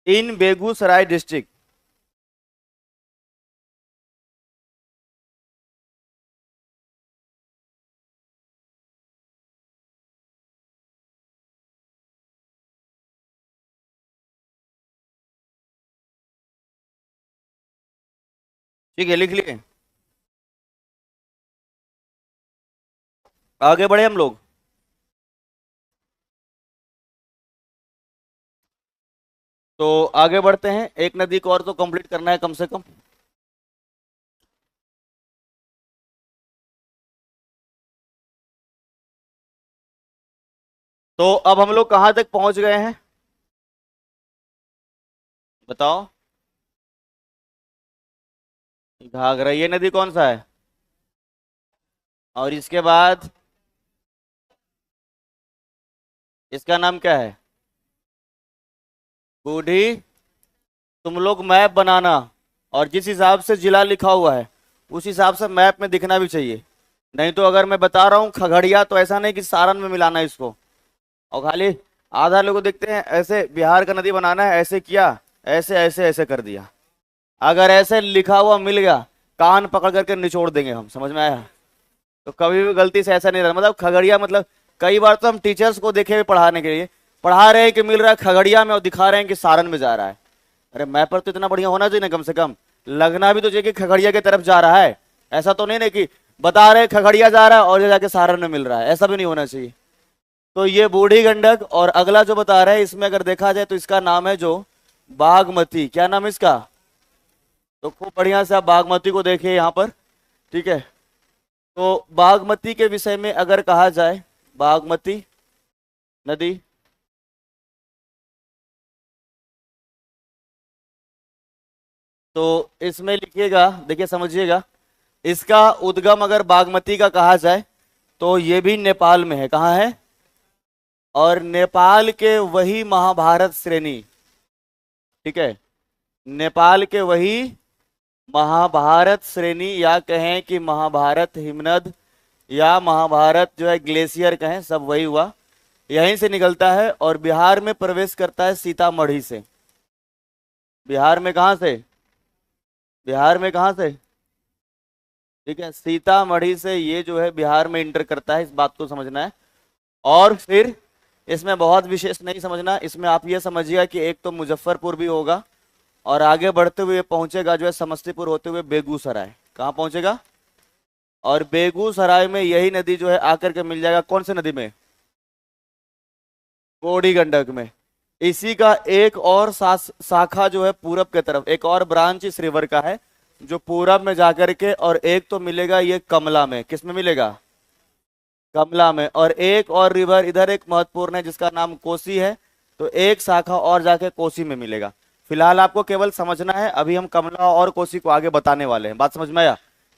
in Begusarai district. ठीक है, लिख लिए। आगे बढ़े हम लोग। तो आगे बढ़ते हैं, एक नदी को और तो कंप्लीट करना है कम से कम। तो अब हम लोग कहां तक पहुंच गए हैं, बताओ। घाघरा, ये नदी कौन सा है, और इसके बाद इसका नाम क्या है, बूढ़ी। तुम लोग मैप बनाना, और जिस हिसाब से जिला लिखा हुआ है उस हिसाब से मैप में दिखना भी चाहिए। नहीं तो अगर मैं बता रहा हूँ खगड़िया, तो ऐसा नहीं कि सारण में मिलाना है इसको, और खाली आधा लोग देखते हैं ऐसे बिहार का नदी बनाना है, ऐसे किया, ऐसे ऐसे ऐसे कर दिया। अगर ऐसे लिखा हुआ मिल गया, कान पकड़ करके निचोड़ देंगे हम, समझ में आया। तो कभी भी गलती से ऐसा नहीं रहना, मतलब खगड़िया, मतलब कई बार तो हम टीचर्स को देखे हुए पढ़ाने के लिए, पढ़ा रहे हैं कि मिल रहा है खगड़िया में और दिखा रहे हैं कि सारण में जा रहा है। अरे मैप पर तो इतना बढ़िया होना चाहिए ना, कम से कम लगना भी तो चाहिए कि खगड़िया की तरफ जा रहा है। ऐसा तो नहीं ना कि बता रहे खगड़िया जा रहा है और जाके सारण में मिल रहा है, ऐसा भी नहीं होना चाहिए। तो ये बूढ़ी गंडक, और अगला जो बता रहे हैं इसमें अगर देखा जाए तो इसका नाम है जो बागमती। क्या नाम है इसका, तो खूब बढ़िया से आप बागमती को देखिए यहाँ पर। ठीक है, तो बागमती के विषय में अगर कहा जाए, बागमती नदी तो इसमें लिखिएगा, देखिए समझिएगा, इसका उद्गम अगर बागमती का कहा जाए तो ये भी नेपाल में है। कहाँ है, और नेपाल के वही महाभारत श्रेणी। ठीक है, नेपाल के वही महाभारत श्रेणी, या कहें कि महाभारत हिमनद, या महाभारत जो है ग्लेशियर कहें, सब वही हुआ, यहीं से निकलता है और बिहार में प्रवेश करता है सीतामढ़ी से। बिहार में कहां से, बिहार में कहां से, ठीक है, सीतामढ़ी से ये जो है बिहार में इंटर करता है, इस बात को समझना है। और फिर इसमें बहुत विशेष नहीं समझना, इसमें आप ये समझिएगा कि एक तो मुजफ्फरपुर भी होगा, और आगे बढ़ते हुए पहुंचेगा जो है समस्तीपुर होते हुए बेगूसराय। कहाँ पहुंचेगा, और बेगूसराय में यही नदी जो है आकर के मिल जाएगा, कौन सी नदी में, बूढ़ी गंडक में। इसी का एक और शाखा जो है पूरब के तरफ, एक और ब्रांच इस रिवर का है जो पूरब में जाकर के, और एक तो मिलेगा ये कमला में। किस में मिलेगा, कमला में। और एक और रिवर इधर एक महत्वपूर्ण है जिसका नाम कोसी है, तो एक शाखा और जाके कोसी में मिलेगा। फिलहाल आपको केवल समझना है, अभी हम कमला और कोसी को आगे बताने वाले हैं। बात समझ में आया।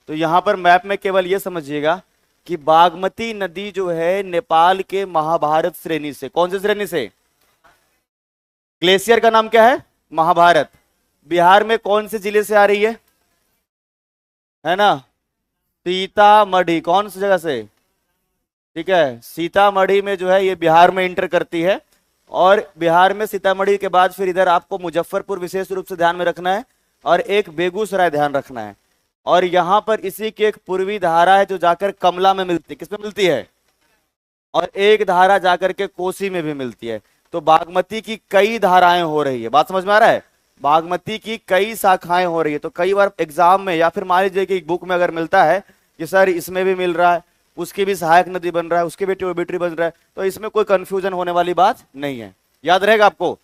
तो यहाँ पर मैप में केवल ये समझिएगा कि बागमती नदी जो है नेपाल के महाभारत श्रेणी से, कौन सी श्रेणी से, ग्लेशियर का नाम क्या है, महाभारत। बिहार में कौन से जिले से आ रही है ना, सीतामढ़ी। कौन सी जगह से, ठीक है, सीतामढ़ी में जो है ये बिहार में इंटर करती है। और बिहार में सीतामढ़ी के बाद फिर इधर आपको मुजफ्फरपुर विशेष रूप से ध्यान में रखना है, और एक बेगूसराय ध्यान रखना है। और यहां पर इसी की एक पूर्वी धारा है जो जाकर कमला में मिलती है। किसमें मिलती है, और एक धारा जाकर के कोसी में भी मिलती है। तो बागमती की कई धाराएं हो रही है। बात समझ में आ रहा है? बागमती की कई शाखाएं हो रही है। तो कई बार एग्जाम में या फिर मान लीजिए कि बुक में अगर मिलता है कि सर इसमें भी मिल रहा है, उसकी भी सहायक नदी बन रहा है, उसके भी ट्रिब्यूटरी बन रहा है, तो इसमें कोई कंफ्यूजन होने वाली बात नहीं है, याद रहेगा आपको।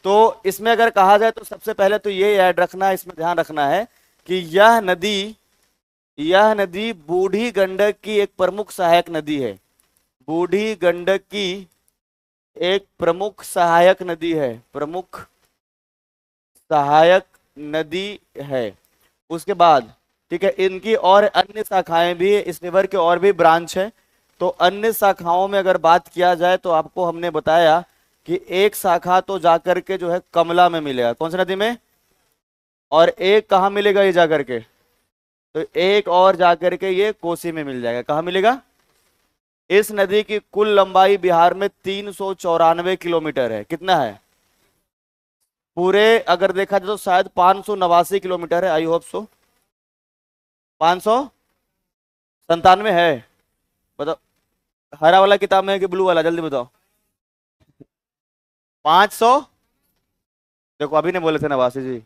तो इसमें अगर कहा जाए तो सबसे पहले तो ये याद रखना है, इसमें ध्यान रखना है कि यह नदी बूढ़ी गंडक की एक प्रमुख सहायक नदी है। बूढ़ी गंडक की एक प्रमुख सहायक नदी है, प्रमुख सहायक नदी है। उसके बाद ठीक है, इनकी और अन्य शाखाएं भी, इस रिवर के और भी ब्रांच है। तो अन्य शाखाओं में अगर बात किया जाए तो आपको हमने बताया कि एक शाखा तो जाकर के जो है कमला में मिलेगा, कौन सी नदी में, और एक कहाँ मिलेगा ये जाकर के, तो एक और जाकर के ये कोसी में मिल जाएगा। कहाँ मिलेगा? इस नदी की कुल लंबाई बिहार में 394 किलोमीटर है। कितना है? पूरे अगर देखा जाए तो शायद 589 किलोमीटर है, आई होप सो 597 है। बताओ, हरा वाला किताब में है कि ब्लू वाला, जल्दी बताओ। 500, देखो अभी ने बोले थे नवासी जी,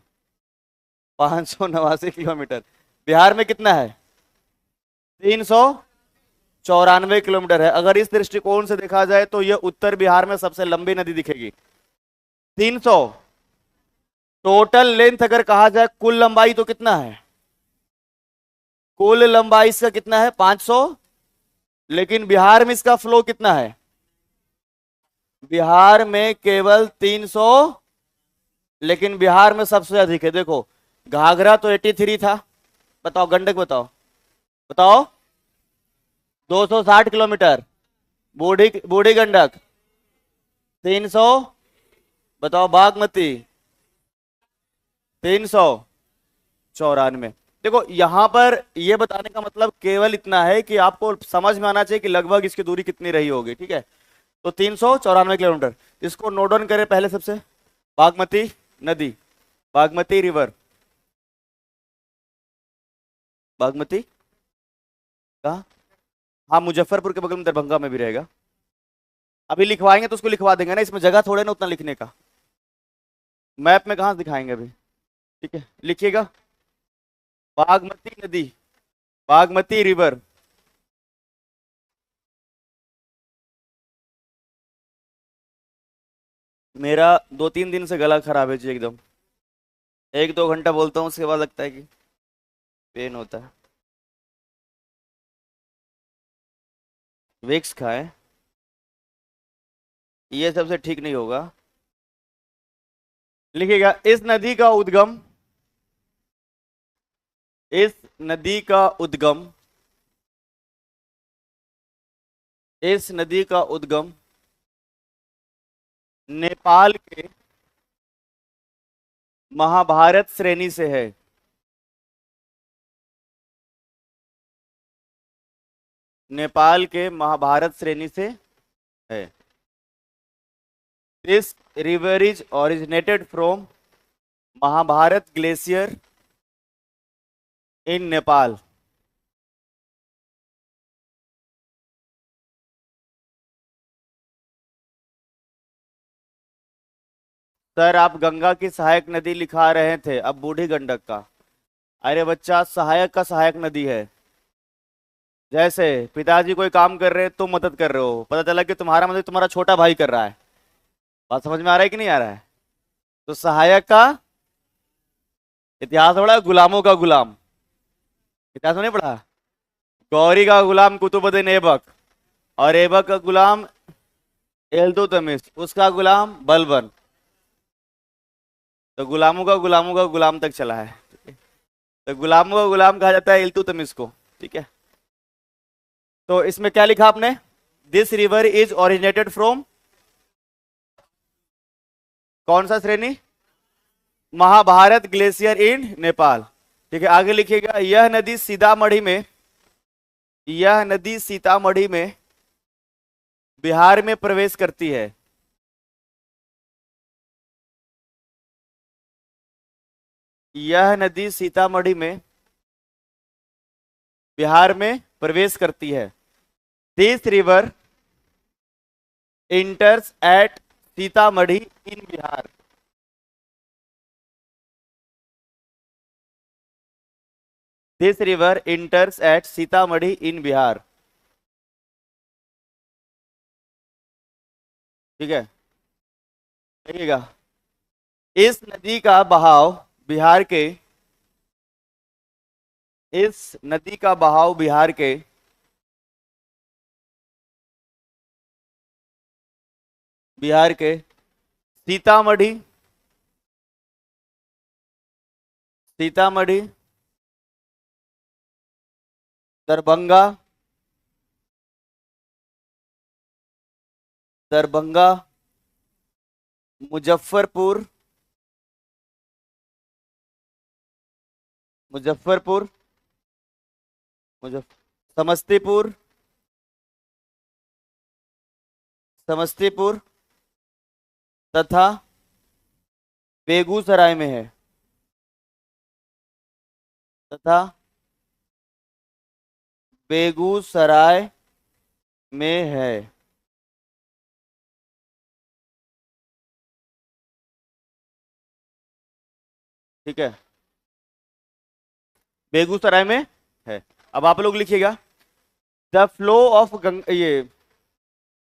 589 किलोमीटर। बिहार में कितना है? 394 किलोमीटर है। अगर इस दृष्टिकोण से देखा जाए तो यह उत्तर बिहार में सबसे लंबी नदी दिखेगी। 300 टोटल लेंथ अगर कहा जाए, कुल लंबाई तो कितना है? कुल लंबाई इसका कितना है? 500। लेकिन बिहार में इसका फ्लो कितना है? बिहार में केवल 300, लेकिन बिहार में सबसे अधिक है। देखो घाघरा तो 83 था, बताओ गंडक बताओ, बताओ 260 किलोमीटर। बूढ़ी बूढ़ी गंडक 300, बताओ बागमती 394। देखो यहां पर ये बताने का मतलब केवल इतना है कि आपको समझ में आना चाहिए कि लगभग इसकी दूरी कितनी रही होगी, ठीक है। तो 394 किलोमीटर, इसको नोट डाउन करें पहले सबसे। बागमती नदी, बागमती रिवर, बागमती कहा, हाँ मुजफ्फरपुर के बगल में दरभंगा में भी रहेगा। अभी लिखवाएंगे तो उसको लिखवा देंगे ना, इसमें जगह थोड़े ना उतना लिखने का, मैप में कहाँ से दिखाएंगे अभी, ठीक है लिखिएगा। बागमती नदी, बागमती रिवर, मेरा 2-3 दिन से गला खराब है जी एकदम, 1-2 घंटा बोलता हूँ उसके बाद लगता है कि पेन होता है। विक्स खाएं, ये सबसे ठीक नहीं होगा। लिखिएगा इस नदी का उद्गम, इस नदी का उद्गम, इस नदी का उद्गम नेपाल के महाभारत श्रेणी से है। नेपाल के महाभारत श्रेणी से है। This river is originated from Mahabharat glacier in Nepal. Sir आप गंगा की सहायक नदी लिखा रहे थे, अब बूढ़ी गंडक का। अरे बच्चा सहायक का सहायक नदी है। जैसे पिताजी कोई काम कर रहे हैं, तुम मदद कर रहे हो, पता चला कि तुम्हारा मदद तुम्हारा छोटा भाई कर रहा है। बात समझ में आ रहा है कि नहीं आ रहा है? तो सहायक का इतिहास पढ़ा, गुलामों का गुलाम, इतिहास नहीं पढ़ा? गौरी का गुलाम कुतुबुद्दीन ऐबक, और ऐबक का गुलाम इल्तुतमिश, उसका गुलाम बलबन। तो गुलामों का गुलाम तक चला है। तो गुलामों का गुलाम कहा जाता है इल्तुतमिश को, ठीक है। तो इसमें क्या लिखा आपने? This river is originated from कौन सा श्रेणी? महाभारत ग्लेशियर इन नेपाल, ठीक है। आगे लिखिएगा यह नदी सीतामढ़ी में, यह नदी सीतामढ़ी में बिहार में प्रवेश करती है। यह नदी सीतामढ़ी में बिहार में प्रवेश करती है। This river enters at Sitamarhi in Bihar. This river enters at Sitamarhi in Bihar. ठीक है, देखिएगा, इस नदी का बहाव बिहार के, इस नदी का बहाव बिहार के सीतामढ़ी, सीतामढ़ी, दरभंगा, दरभंगा, मुजफ्फरपुर, मुजफ्फरपुर, समस्तीपुर, समस्तीपुर तथा बेगूसराय में है, तथा बेगूसराय में है। ठीक है, बेगूसराय में है। अब आप लोग लिखिएगा, the flow of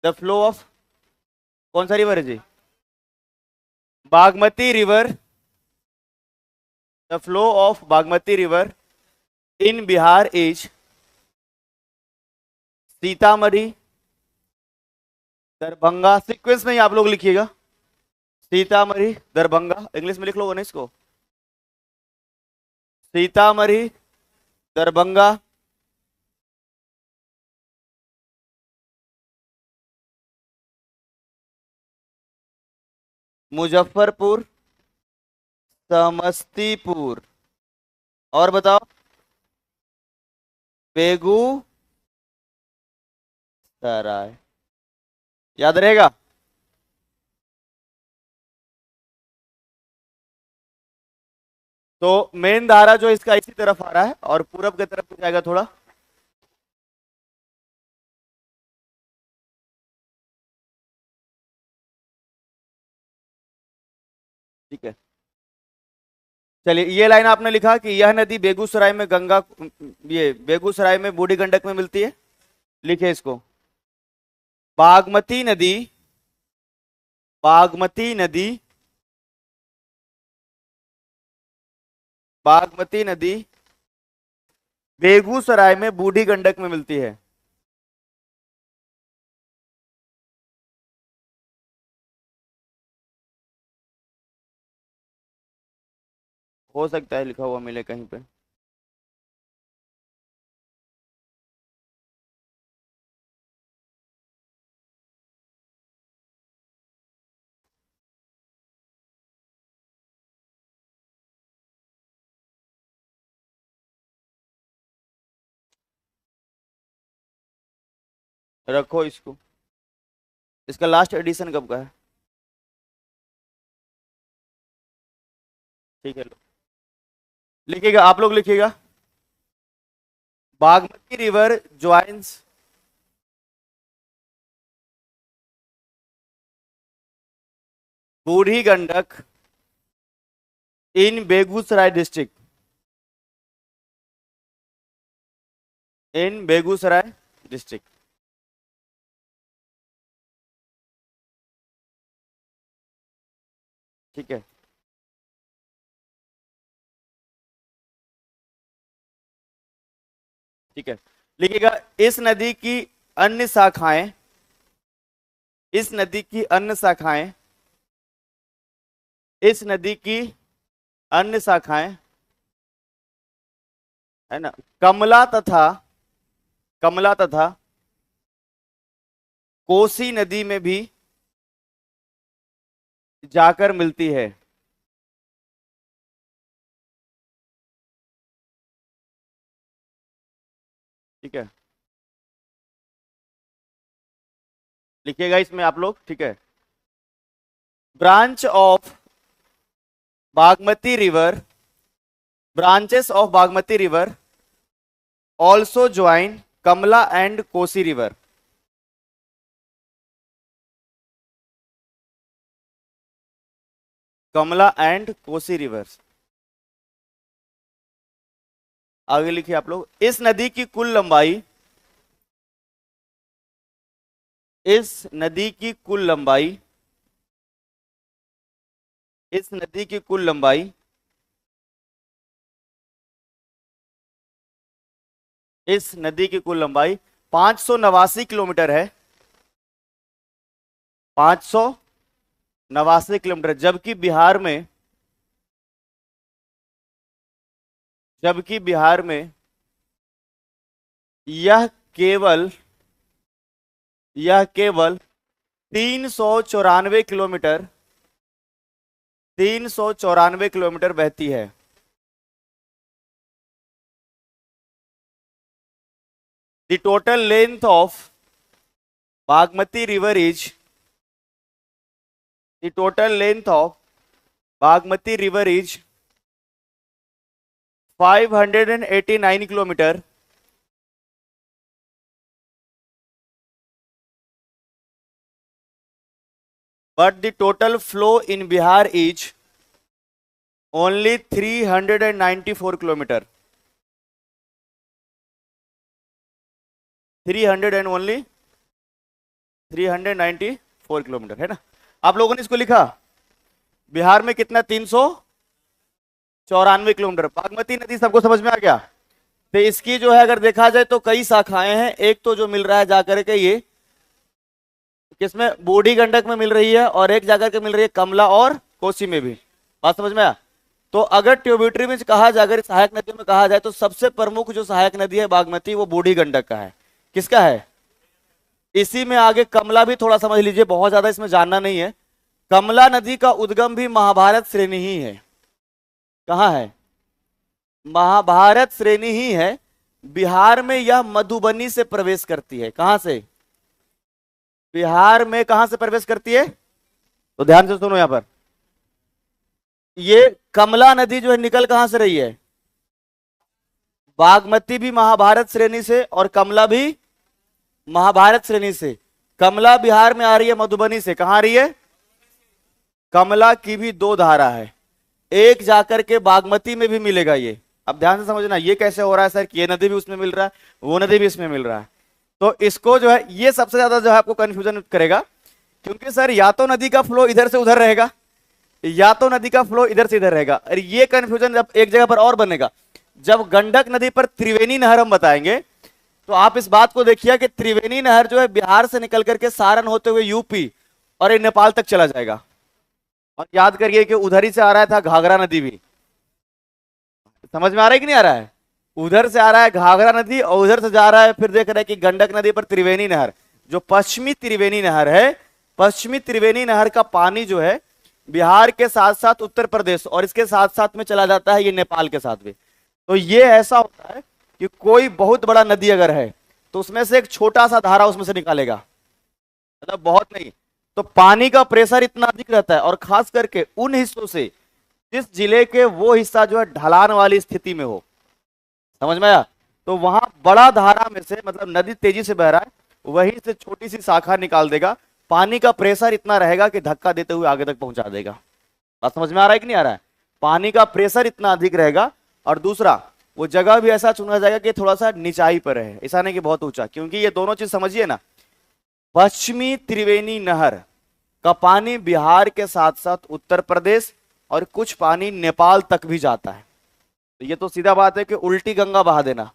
the flow of कौन सा रिवर है जी? Bagmati river, the flow of Bagmati river in Bihar is Sitamarhi, Darbhanga, sequence में ही आप लोग लिखिएगा, सीतामढ़ी, दरभंगा, इंग्लिश में लिख लो गणेश को, सीतामढ़ी, दरभंगा, मुजफ्फरपुर, समस्तीपुर, और बताओ, बेगूसराय। याद रहेगा? तो मेन धारा जो इसका इसी तरफ आ रहा है और पूरब की तरफ जाएगा थोड़ा। ठीक है, चलिए, ये लाइन आपने लिखा कि यह नदी बेगूसराय में ये बेगूसराय में बूढ़ी गंडक में मिलती है। लिखे इसको, बागमती नदी, बागमती नदी, बागमती नदी बेगूसराय में बूढ़ी गंडक में मिलती है। हो सकता है लिखा हुआ मिले कहीं पे। रखो इसको, इसका लास्ट एडिशन कब का है? ठीक है, लो लिखिएगा, आप लोग लिखिएगा, Bagmati river joins Burhi Gandak in Begusarai district, in Begusarai district. ठीक है, ठीक है, लिखिएगा, इस नदी की अन्य शाखाएं, इस नदी की अन्य शाखाएं, इस नदी की अन्य शाखाएं, है ना, कमला तथा, कमला तथा कोसी नदी में भी जाकर मिलती है। ठीक है, लिखिएगा इसमें आप लोग। ठीक है, branch of Bagmati river, branches of Bagmati river also join Kamla and Kosi river. Kamla and Kosi rivers. आगे लिखिए आप लोग, इस नदी की कुल लंबाई, इस नदी की कुल लंबाई, इस नदी की कुल लंबाई, इस नदी की कुल लंबाई 589 किलोमीटर है, 589 किलोमीटर। जबकि बिहार में यह केवल, यह केवल 394 किलोमीटर, 394 किलोमीटर बहती है। The total length of Bagmati river is, the total length of Bagmati river is 589 kilometre, but the total flow in Bihar is only 394 kilometre, 300 and only 394 kilometre है ना। आप लोगों ने इसको लिखा, बिहार में कितना, 394 किलोमीटर। बागमती नदी सबको समझ में आ गया। तो इसकी जो है अगर देखा जाए तो कई शाखाएं हैं। एक तो जो मिल रहा है जाकर के ये किसमें, बूढ़ी गंडक में मिल रही है, और एक जाकर के मिल रही है कमला और कोसी में भी। बात समझ में आया। तो अगर ट्रिब्यूटरी में कहा जाए, अगर सहायक नदियों में कहा जाए तो सबसे प्रमुख जो सहायक नदी है बागमती, वो बूढ़ी गंडक का है। किसका है? इसी में आगे कमला भी थोड़ा समझ लीजिए, बहुत ज्यादा इसमें जानना नहीं है। कमला नदी का उद्गम भी महाभारत श्रेणी ही है। कहां है? महाभारत श्रेणी ही है। बिहार में यह मधुबनी से प्रवेश करती है। कहां से? बिहार में कहां से प्रवेश करती है? तो ध्यान से सुनो, यहां पर ये कमला नदी जो है निकल कहां से रही है? बागमती भी महाभारत श्रेणी से और कमला भी महाभारत श्रेणी से। कमला बिहार में आ रही है मधुबनी से। कहां आ रही है? कमला की भी दो धारा है, एक जाकर के बागमती में भी मिलेगा। ये अब ध्यान से समझना, ये कैसे हो रहा है सर कि ये नदी भी उसमें मिल रहा है, वो नदी भी इसमें मिल रहा है। तो इसको जो है, ये सबसे ज्यादा जो है आपको कंफ्यूजन करेगा, क्योंकि सर या तो नदी का फ्लो इधर से उधर रहेगा, या तो नदी का फ्लो इधर से इधर रहेगा। और ये कंफ्यूजन जब एक जगह पर और बनेगा, जब गंडक नदी पर त्रिवेणी नहर हम बताएंगे, तो आप इस बात को देखिए कि त्रिवेणी नहर जो है बिहार से निकल करके सारण होते हुए यूपी और ये नेपाल तक चला जाएगा। और याद करिए कि उधर ही से आ रहा था घाघरा नदी भी। समझ में आ रहा है कि नहीं आ रहा है? उधर से आ रहा है घाघरा नदी और उधर से जा रहा है, फिर देख रहे हैं कि गंडक नदी पर त्रिवेणी नहर, जो पश्चिमी त्रिवेणी नहर है, पश्चिमी त्रिवेणी नहर का पानी जो है बिहार के साथ साथ उत्तर प्रदेश और इसके साथ साथ में चला जाता है ये नेपाल के साथ भी। तो ये ऐसा होता है कि कोई बहुत बड़ा नदी अगर है तो उसमें से एक छोटा सा धारा उसमें से निकालेगा, मतलब बहुत नहीं। तो पानी का प्रेशर इतना अधिक रहता है, और खास करके उन हिस्सों से जिस जिले के वो हिस्सा जो है ढलान वाली स्थिति में हो। समझ में आया? तो वहां बड़ा धारा में से, मतलब नदी तेजी से बह रहा है, वहीं से छोटी सी शाखा निकाल देगा। पानी का प्रेशर इतना रहेगा कि धक्का देते हुए आगे तक पहुंचा देगा। बात समझ में आ रहा है कि नहीं आ रहा है? पानी का प्रेशर इतना अधिक रहेगा। और दूसरा, वो जगह भी ऐसा चुना जाएगा कि थोड़ा सा निचाई पर है, ऐसा नहीं कि बहुत ऊंचा, क्योंकि ये दोनों चीज समझिए ना। पश्चिमी त्रिवेणी नहर का पानी बिहार के साथ साथ उत्तर प्रदेश और कुछ पानी नेपाल तक भी जाता है। तो ये तो सीधा बात है कि उल्टी गंगा बहा देना,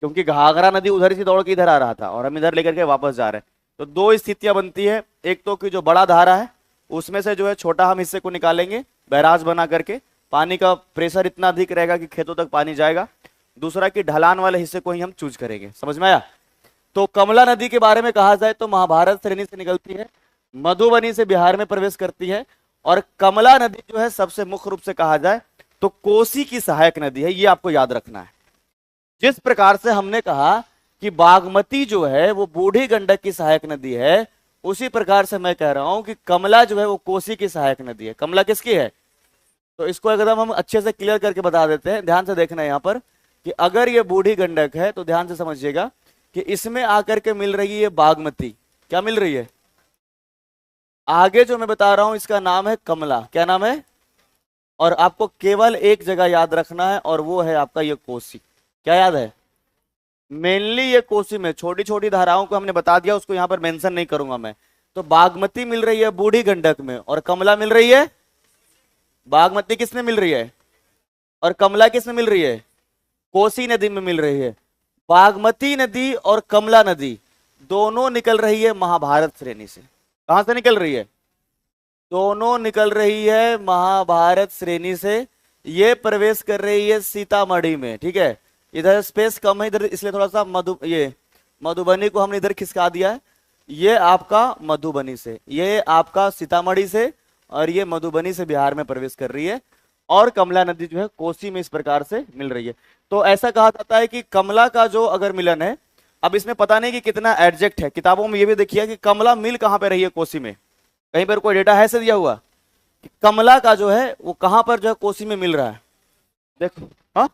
क्योंकि घाघरा नदी उधर से दौड़ के इधर आ रहा था और हम इधर लेकर के वापस जा रहे हैं। तो दो स्थितियां बनती है, एक तो कि जो बड़ा धारा है उसमें से जो है छोटा हम हिस्से को निकालेंगे बैराज बना करके, पानी का प्रेशर इतना अधिक रहेगा कि खेतों तक पानी जाएगा। दूसरा कि ढलान वाले हिस्से को ही हम चूज करेंगे। समझ में आया? तो कमला नदी के बारे में कहा जाए तो महाभारत श्रेणी से निकलती है, मधुबनी से बिहार में प्रवेश करती है, और कमला नदी जो है सबसे मुख्य रूप से कहा जाए तो कोसी की सहायक नदी है। ये आपको याद रखना है। जिस प्रकार से हमने कहा कि बागमती जो है वो बूढ़ी गंडक की सहायक नदी है, उसी प्रकार से मैं कह रहा हूं कि कमला जो है वो कोसी की सहायक नदी है। कमला किसकी है? तो इसको एकदम हम अच्छे से क्लियर करके बता देते हैं। ध्यान से देखना है यहां पर कि अगर ये बूढ़ी गंडक है तो ध्यान से समझिएगा कि इसमें आकर के मिल रही है बागमती। क्या मिल रही है? आगे जो मैं बता रहा हूं इसका नाम है कमला। क्या नाम है? और आपको केवल एक जगह याद रखना है और वो है आपका ये कोसी। क्या याद है? मेनली ये कोसी में छोटी छोटी धाराओं को हमने बता दिया, उसको यहां पर मेंशन नहीं करूंगा मैं। तो बागमती मिल रही है बूढ़ी गंडक में, और कमला मिल रही है, बागमती किस में मिल रही है और कमला किस में मिल रही है? कोसी नदी में मिल रही है। बागमती नदी और कमला नदी दोनों निकल रही है महाभारत श्रेणी से। कहां से निकल रही है? दोनों निकल रही है महाभारत श्रेणी से। ये प्रवेश कर रही है सीतामढ़ी में, ठीक है। इधर स्पेस कम है इधर, इसलिए थोड़ा सा मधुबनी को हमने इधर खिसका दिया है। ये आपका मधुबनी से, ये आपका सीतामढ़ी से, और ये मधुबनी से बिहार में प्रवेश कर रही है। और कमला नदी जो है कोसी में इस प्रकार से मिल रही है। तो ऐसा कहा जाता है कि कमला का जो अगर मिलन है, अब इसमें पता नहीं कि कितना एडजेक्ट है, किताबों में ये भी देखिए कि कमला मिल कहां पे रही है कोसी में। कहीं पर कोई डेटा है से दिया हुआ कि कमला का जो है वो कहां पर जो है कोसी में मिल रहा है? देखो। हाँ,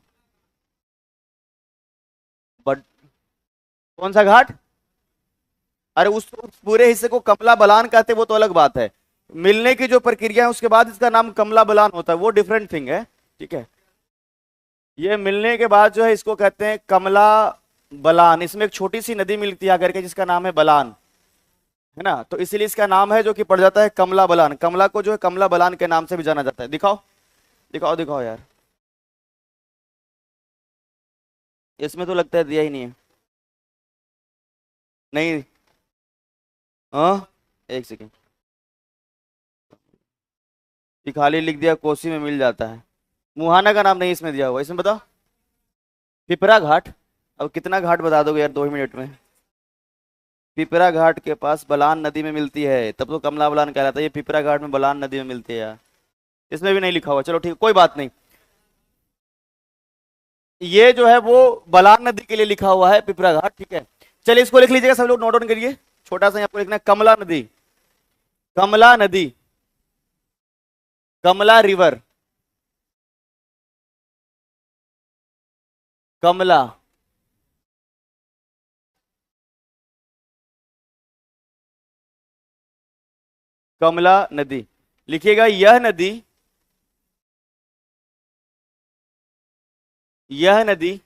बट कौन सा घाट? अरे उस पूरे हिस्से को कमला बलान कहते हैं, वो तो अलग बात है। मिलने की जो प्रक्रिया है उसके बाद इसका नाम कमला बलान होता है, वो डिफरेंट थिंग है, ठीक है। ये मिलने के बाद जो है इसको कहते हैं कमला बलान। इसमें एक छोटी सी नदी मिलती है आकर के जिसका नाम है बलान, है ना। तो इसीलिए इसका नाम है जो कि पड़ जाता है कमला बलान। कमला को जो है कमला बलान के नाम से भी जाना जाता है। दिखाओ दिखाओ दिखाओ यार, इसमें तो लगता है दिया ही नहीं है। नहीं, हाँ, एक सेकेंड, ये खाली लिख दिया कोसी में मिल जाता है। मुहाना का नाम नहीं इसमें दिया हुआ। इसमें बताओ पिपरा घाट। अब कितना घाट बता दोगे यार 2 ही मिनट में? पिपरा घाट के पास बलान नदी में मिलती है, तब तो कमला बलान कहलाता है। ये पिपरा घाट में बलान नदी में मिलती है यार, इसमें भी नहीं लिखा हुआ। चलो ठीक, कोई बात नहीं। ये जो है वो बलान नदी के लिए लिखा हुआ है पिपरा घाट, ठीक है। चलिए इसको लिख लीजिएगा सब लोग, नोट डाउन करिए। छोटा सा आपको लिखना है कमला नदी, कमला नदी, कमला रिवर, कमला, कमला नदी लिखिएगा। यह नदी, यह नदी,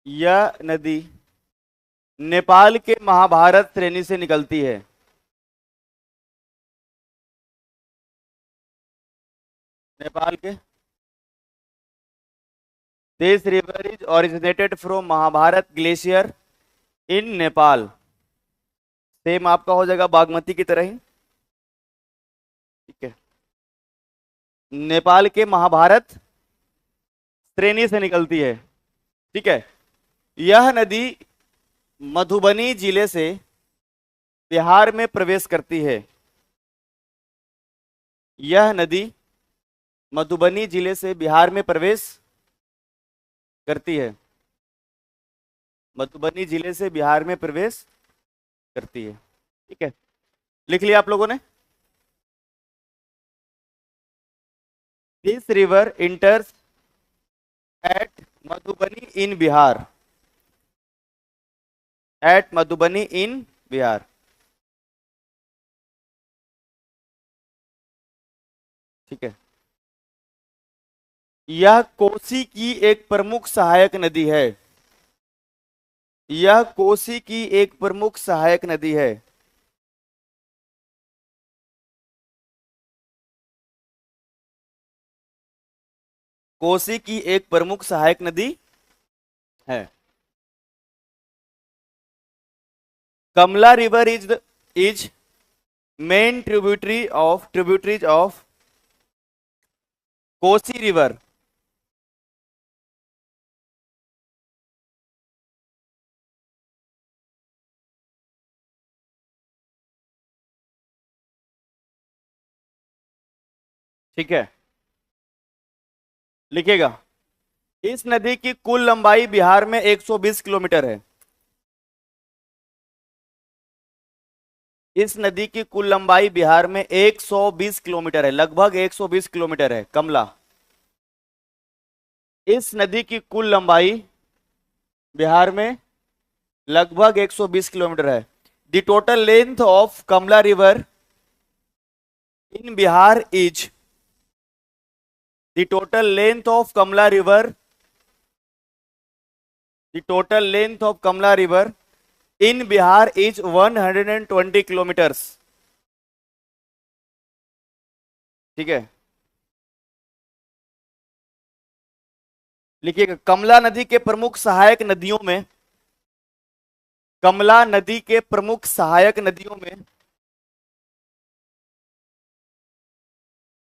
यह नदी नेपाल के महाभारत श्रेणी से निकलती है। नेपाल के, this river is originated from Mahabharat glacier in Nepal. Same आपका हो जाएगा बागमती की तरह ही, ठीक है। नेपाल के महाभारत श्रेणी से निकलती है, ठीक है। यह नदी मधुबनी जिले से बिहार में प्रवेश करती है। यह नदी मधुबनी जिले से बिहार में प्रवेश करती है, मधुबनी जिले से बिहार में प्रवेश करती है, ठीक है। लिख लिया आप लोगों ने? This river enters at Madhubani in Bihar, at Madhubani in Bihar, ठीक है। यह कोसी की एक प्रमुख सहायक नदी है, यह कोसी की एक प्रमुख सहायक नदी है। कोसी की एक प्रमुख सहायक नदी है। Kamala river is main tributaries of Kosi river, ठीक है। लिखिएगा, इस नदी की कुल लंबाई बिहार में 120 किलोमीटर है। इस नदी की कुल लंबाई बिहार में 120 किलोमीटर है, लगभग 120 किलोमीटर है कमला। इस नदी की कुल लंबाई बिहार में लगभग 120 किलोमीटर है। The total length of Kamla river in Bihar is, the total length of Kamla river, the total length of Kamla river in Bihar is 120 kilometres. ठीक है, लिखिएगा कमला नदी के प्रमुख सहायक नदियों में, कमला नदी के प्रमुख सहायक नदियों में,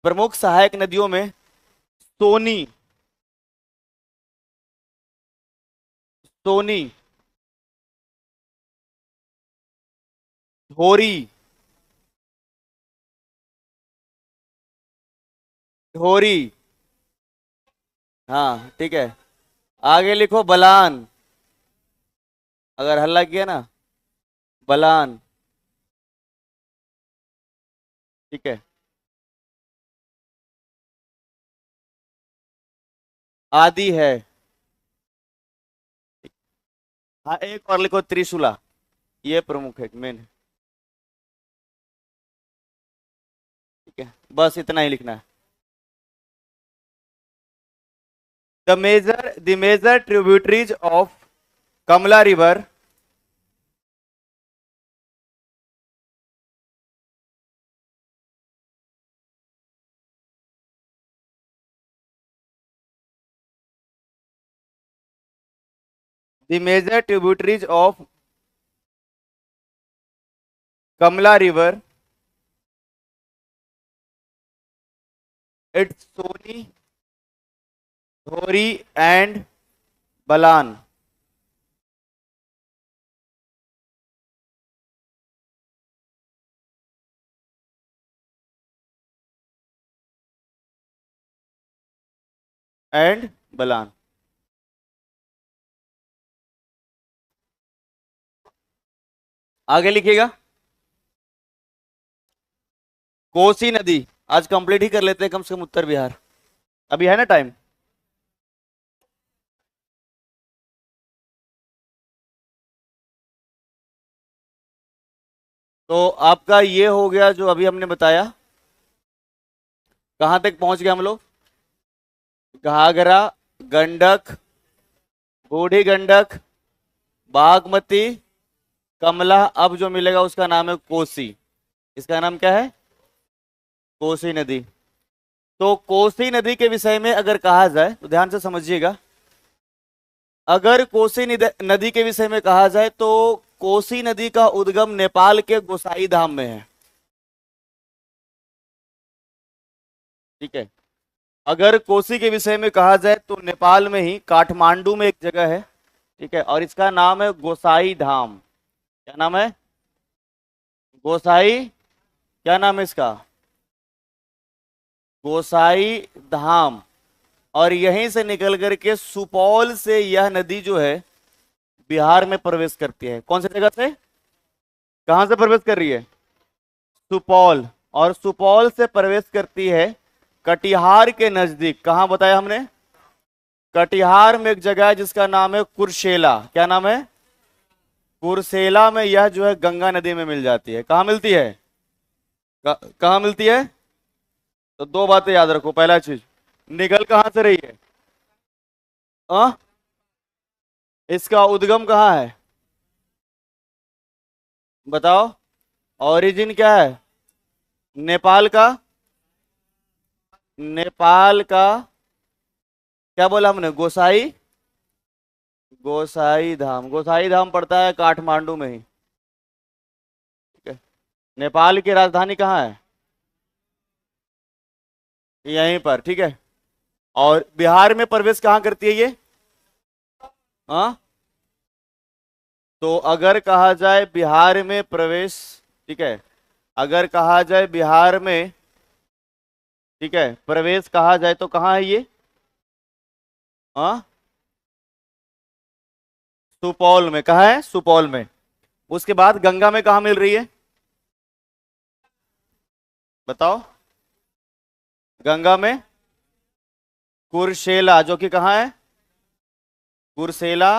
प्रमुख सहायक नदियों में सोनी, सोनी, धोरी, धोरी, हाँ ठीक है, आगे लिखो बलान, अगर हल्ला किया ना बलान। ठीक है, आदि है। हाँ एक और लिखो त्रिशूला, ये प्रमुख है, मेन है। ठीक है, बस इतना ही लिखना है। The major tributaries of Kamla river, the major tributaries of Kamla river, it's Soni, Dhori and Balan. And Balan. आगे लिखिएगा कोसी नदी, आज कंप्लीट ही कर लेते हैं कम से कम उत्तर बिहार, अभी है ना टाइम। तो आपका ये हो गया जो अभी हमने बताया। कहां तक पहुंच गए हम लोग? घाघरा, गंडक, बूढ़ी गंडक, बागमती, कमला, अब जो मिलेगा उसका नाम है कोसी। इसका नाम क्या है? कोसी नदी। तो कोसी नदी के विषय में अगर कहा जाए तो ध्यान से समझिएगा, अगर कोसी नदी के विषय में कहा जाए तो कोसी नदी का उद्गम नेपाल के गोसाई धाम में है। ठीक है, अगर कोसी के विषय में कहा जाए तो नेपाल में ही काठमांडू में एक जगह है। ठीक है, और इसका नाम है गोसाई धाम। क्या नाम है? गोसाई, क्या नाम है इसका? गोसाई धाम। और यहीं से निकल करके सुपौल से यह नदी जो है बिहार में प्रवेश करती है। कौन सी जगह से? कहां से प्रवेश कर रही है? सुपौल। और सुपौल से प्रवेश करती है कटिहार के नजदीक। कहां बताया हमने? कटिहार में एक जगह है जिसका नाम है कुर्सेला। क्या नाम है? कुर्सेला में यह जो है गंगा नदी में मिल जाती है। कहां मिलती है? कहां मिलती है? तो दो बातें याद रखो। पहला चीज, निकल कहां से रही है? आ? इसका उद्गम कहां है? बताओ, ओरिजिन क्या है? नेपाल का। नेपाल का क्या बोला हमने? गोसाई, गोसाई धाम। गोसाई धाम पड़ता है काठमांडू में ही। ठीक है, नेपाल की राजधानी कहाँ है? यहीं पर। ठीक है, और बिहार में प्रवेश कहाँ करती है ये? हाँ, तो अगर कहा जाए बिहार में प्रवेश, ठीक है, अगर कहा जाए बिहार में, ठीक है, प्रवेश कहा जाए तो कहाँ है ये? हाँ, सुपौल में। कहाँ है? सुपौल में। उसके बाद गंगा में कहाँ मिल रही है? बताओ, गंगा में कुर्सेला, जो कि कहाँ है? कुर्सेला,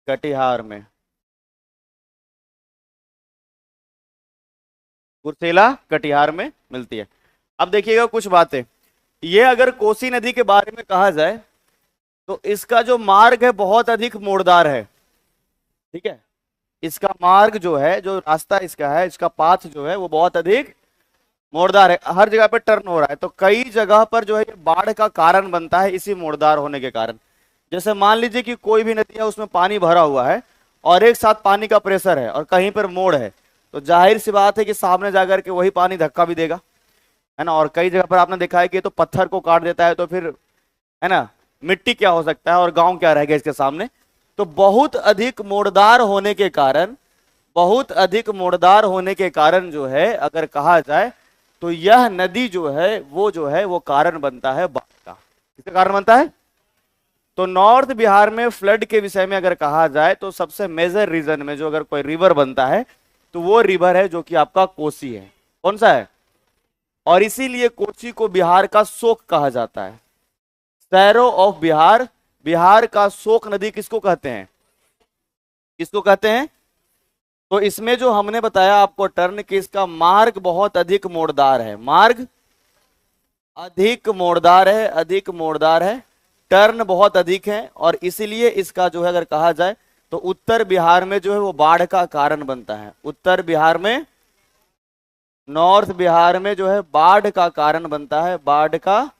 कटिहार में। कुर्सेला कटिहार में मिलती है। अब देखिएगा कुछ बातें, ये अगर कोसी नदी के बारे में कहा जाए तो इसका जो मार्ग है बहुत अधिक मोड़दार है। ठीक है, इसका मार्ग जो है, जो रास्ता इसका है, इसका पाथ जो है वो बहुत अधिक मोड़दार है, हर जगह पे टर्न हो रहा है। तो कई जगह पर जो है ये बाढ़ का कारण बनता है इसी मोड़दार होने के कारण। जैसे मान लीजिए कि कोई भी नदी है उसमें पानी भरा हुआ है और एक साथ पानी का प्रेशर है और कहीं पर मोड़ है, तो जाहिर सी बात है कि सामने जाकर के वही पानी धक्का भी देगा, है ना। और कई जगह पर आपने देखा है कि ये तो पत्थर को काट देता है, तो फिर है ना मिट्टी क्या हो सकता है और गांव क्या रहेगा इसके सामने। तो बहुत अधिक मोड़दार होने के कारण, बहुत अधिक मोड़दार होने के कारण जो है अगर कहा जाए तो यह नदी जो है वो कारण बनता है बाढ़ का। किसका कारण बनता है? तो नॉर्थ बिहार में फ्लड के विषय में अगर कहा जाए तो सबसे मेजर रीजन में जो अगर कोई रिवर बनता है तो वो रिवर है जो कि आपका कोसी है। कौन सा है? और इसीलिए कोसी को बिहार का शोक कहा जाता है, सैरो ऑफ बिहार। बिहार का शोक नदी किसको कहते हैं? किसको कहते हैं? तो इसमें जो हमने बताया आपको टर्न कि इसका मार्ग बहुत अधिक मोड़दार है, मार्ग अधिक मोड़दार है, अधिक मोड़दार है, टर्न बहुत अधिक है, और इसीलिए इसका जो है अगर कहा जाए तो उत्तर बिहार में जो है वो बाढ़ का कारण बनता है। उत्तर बिहार में, नॉर्थ बिहार में जो है बाढ़ का कारण बनता है, बाढ़ का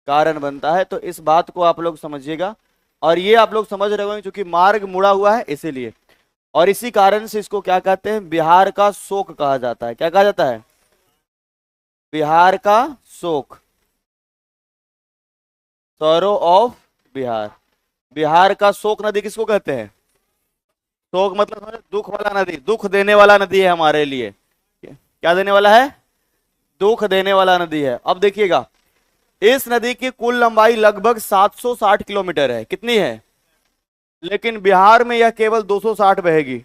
कारण बनता है। तो इस बात को आप लोग समझिएगा, और ये आप लोग समझ रहे होंगे क्योंकि मार्ग मुड़ा हुआ है इसीलिए, और इसी कारण से इसको क्या कहते हैं? बिहार का शोक कहा जाता है। क्या कहा जाता है? बिहार का शोक, सौरो ऑफ बिहार। बिहार का शोक नदी किसको कहते हैं? शोक मतलब समझे, दुख वाला नदी, दुख देने वाला नदी है हमारे लिए। क्या देने वाला है? दुख देने वाला नदी है। अब देखिएगा, इस नदी की कुल लंबाई लगभग 760 किलोमीटर है। कितनी है? लेकिन बिहार में यह केवल 260 बहेगी।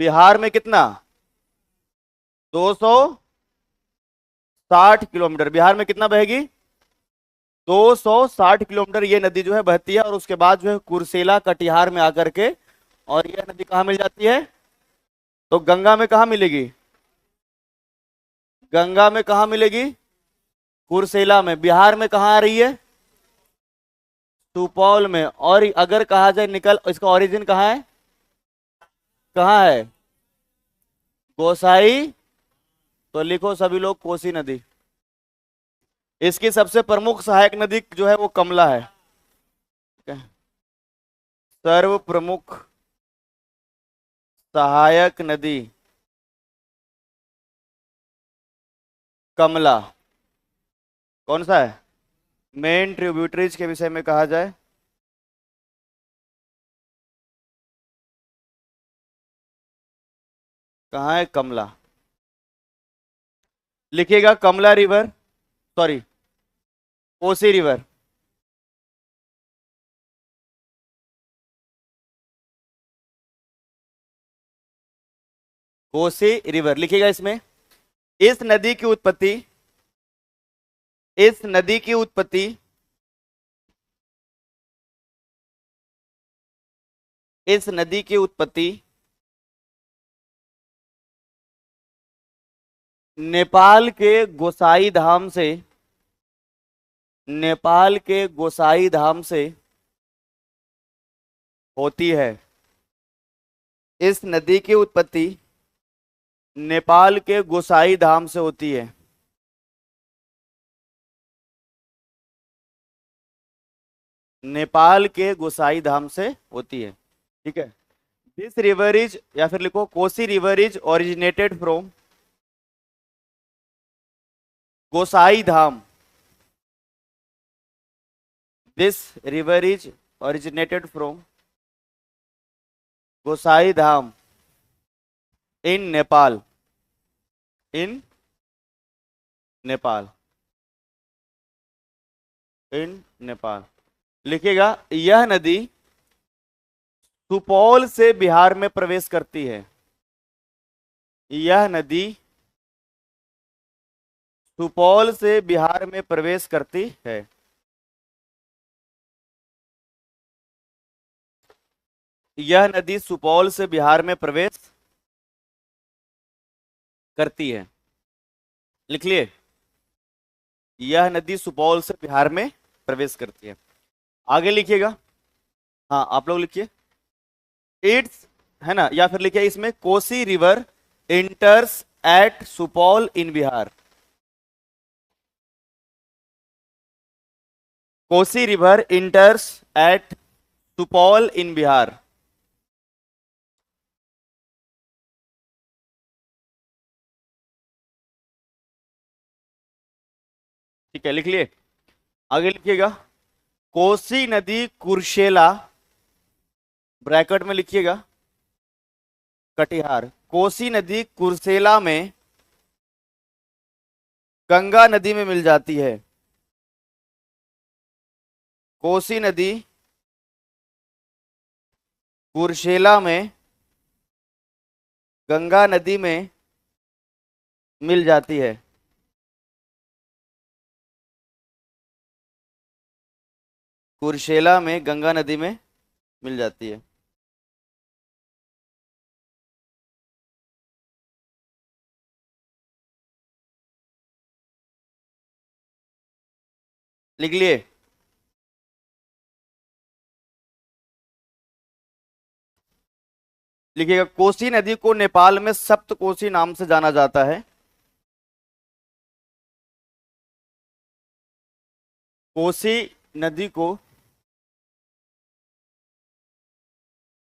बिहार में कितना? 260 किलोमीटर। बिहार में कितना बहेगी? 260 किलोमीटर ये नदी जो है बहती है, और उसके बाद जो है कुर्सेला कटिहार में आकर के, और यह नदी कहाँ मिल जाती है? तो गंगा में कहाँ मिलेगी? गंगा में कहाँ मिलेगी? कुर्सेला में। बिहार में कहाँ आ रही है? सुपौल में। और अगर कहा जाए निकल, इसका ओरिजिन कहाँ है? कहाँ है? गोसाई। तो लिखो सभी लोग कोसी नदी। इसकी सबसे प्रमुख सहायक नदी जो है वो कमला है। सर्व प्रमुख सहायक नदी कमला। कौन सा है? मेन ट्रिब्यूटरीज के विषय में कहा जाए, कहाँ है? कमला। लिखिएगा Kamala river, sorry Kosi river. Kosi river लिखिएगा इसमें। इस नदी की उत्पत्ति, इस नदी की उत्पत्ति इस नदी की उत्पत्ति नेपाल के गोसाई धाम से, नेपाल के गोसाई धाम से होती है। इस नदी की उत्पत्ति नेपाल के गोसाई धाम से होती है। नेपाल के गोसाई धाम से होती है। ठीक है। दिस रिवर इज, या फिर लिखो Kosi river is originated from Gosai Dham. This river is originated from गोसाई धाम इन नेपाल, इन नेपाल, इन नेपाल। लिखिएगा यह नदी सुपौल से बिहार में प्रवेश करती है। यह नदी सुपौल से बिहार में प्रवेश करती है। यह नदी सुपौल से बिहार में प्रवेश करती है। लिख लिए, यह नदी सुपौल से बिहार में प्रवेश करती है। आगे लिखिएगा, हाँ आप लोग लिखिए, इट्स, है ना, या फिर लिखिए इसमें Kosi river enters at Supaul in Bihar. Kosi river enters at Supaul in Bihar. ठीक है, लिख लिए। आगे लिखिएगा, कोसी नदी कुर्शेला, ब्रैकेट में लिखिएगा कटिहार, कोसी नदी कुर्सेला में गंगा नदी में मिल जाती है। कोसी नदी कुर्शेला में गंगा नदी में मिल जाती है। कुर्शेला में गंगा नदी में मिल जाती है। लिख लिए। लिखिएगा, कोसी नदी को नेपाल में सप्त कोसी नाम से जाना जाता है। कोसी नदी को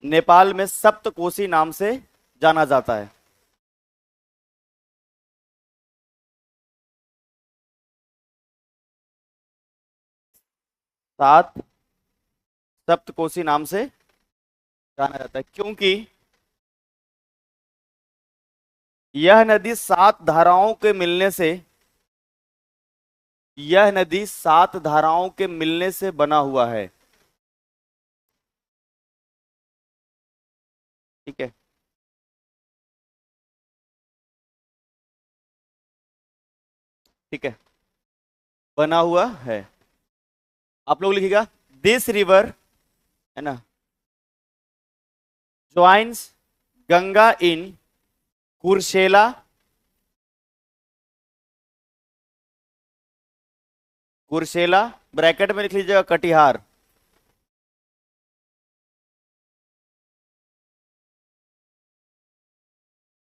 नेपाल में सप्त कोसी नाम से जाना जाता है। सात सप्त कोसी नाम से जाना जाता है क्योंकि यह नदी सात धाराओं के मिलने से, यह नदी सात धाराओं के मिलने से बना हुआ है। ठीक है, ठीक है, बना हुआ है। आप लोग लिखिएगा, दिस रिवर, है ना, joins Ganga in Kursela, Kursela bracket में लिख लीजिएगा Katihar.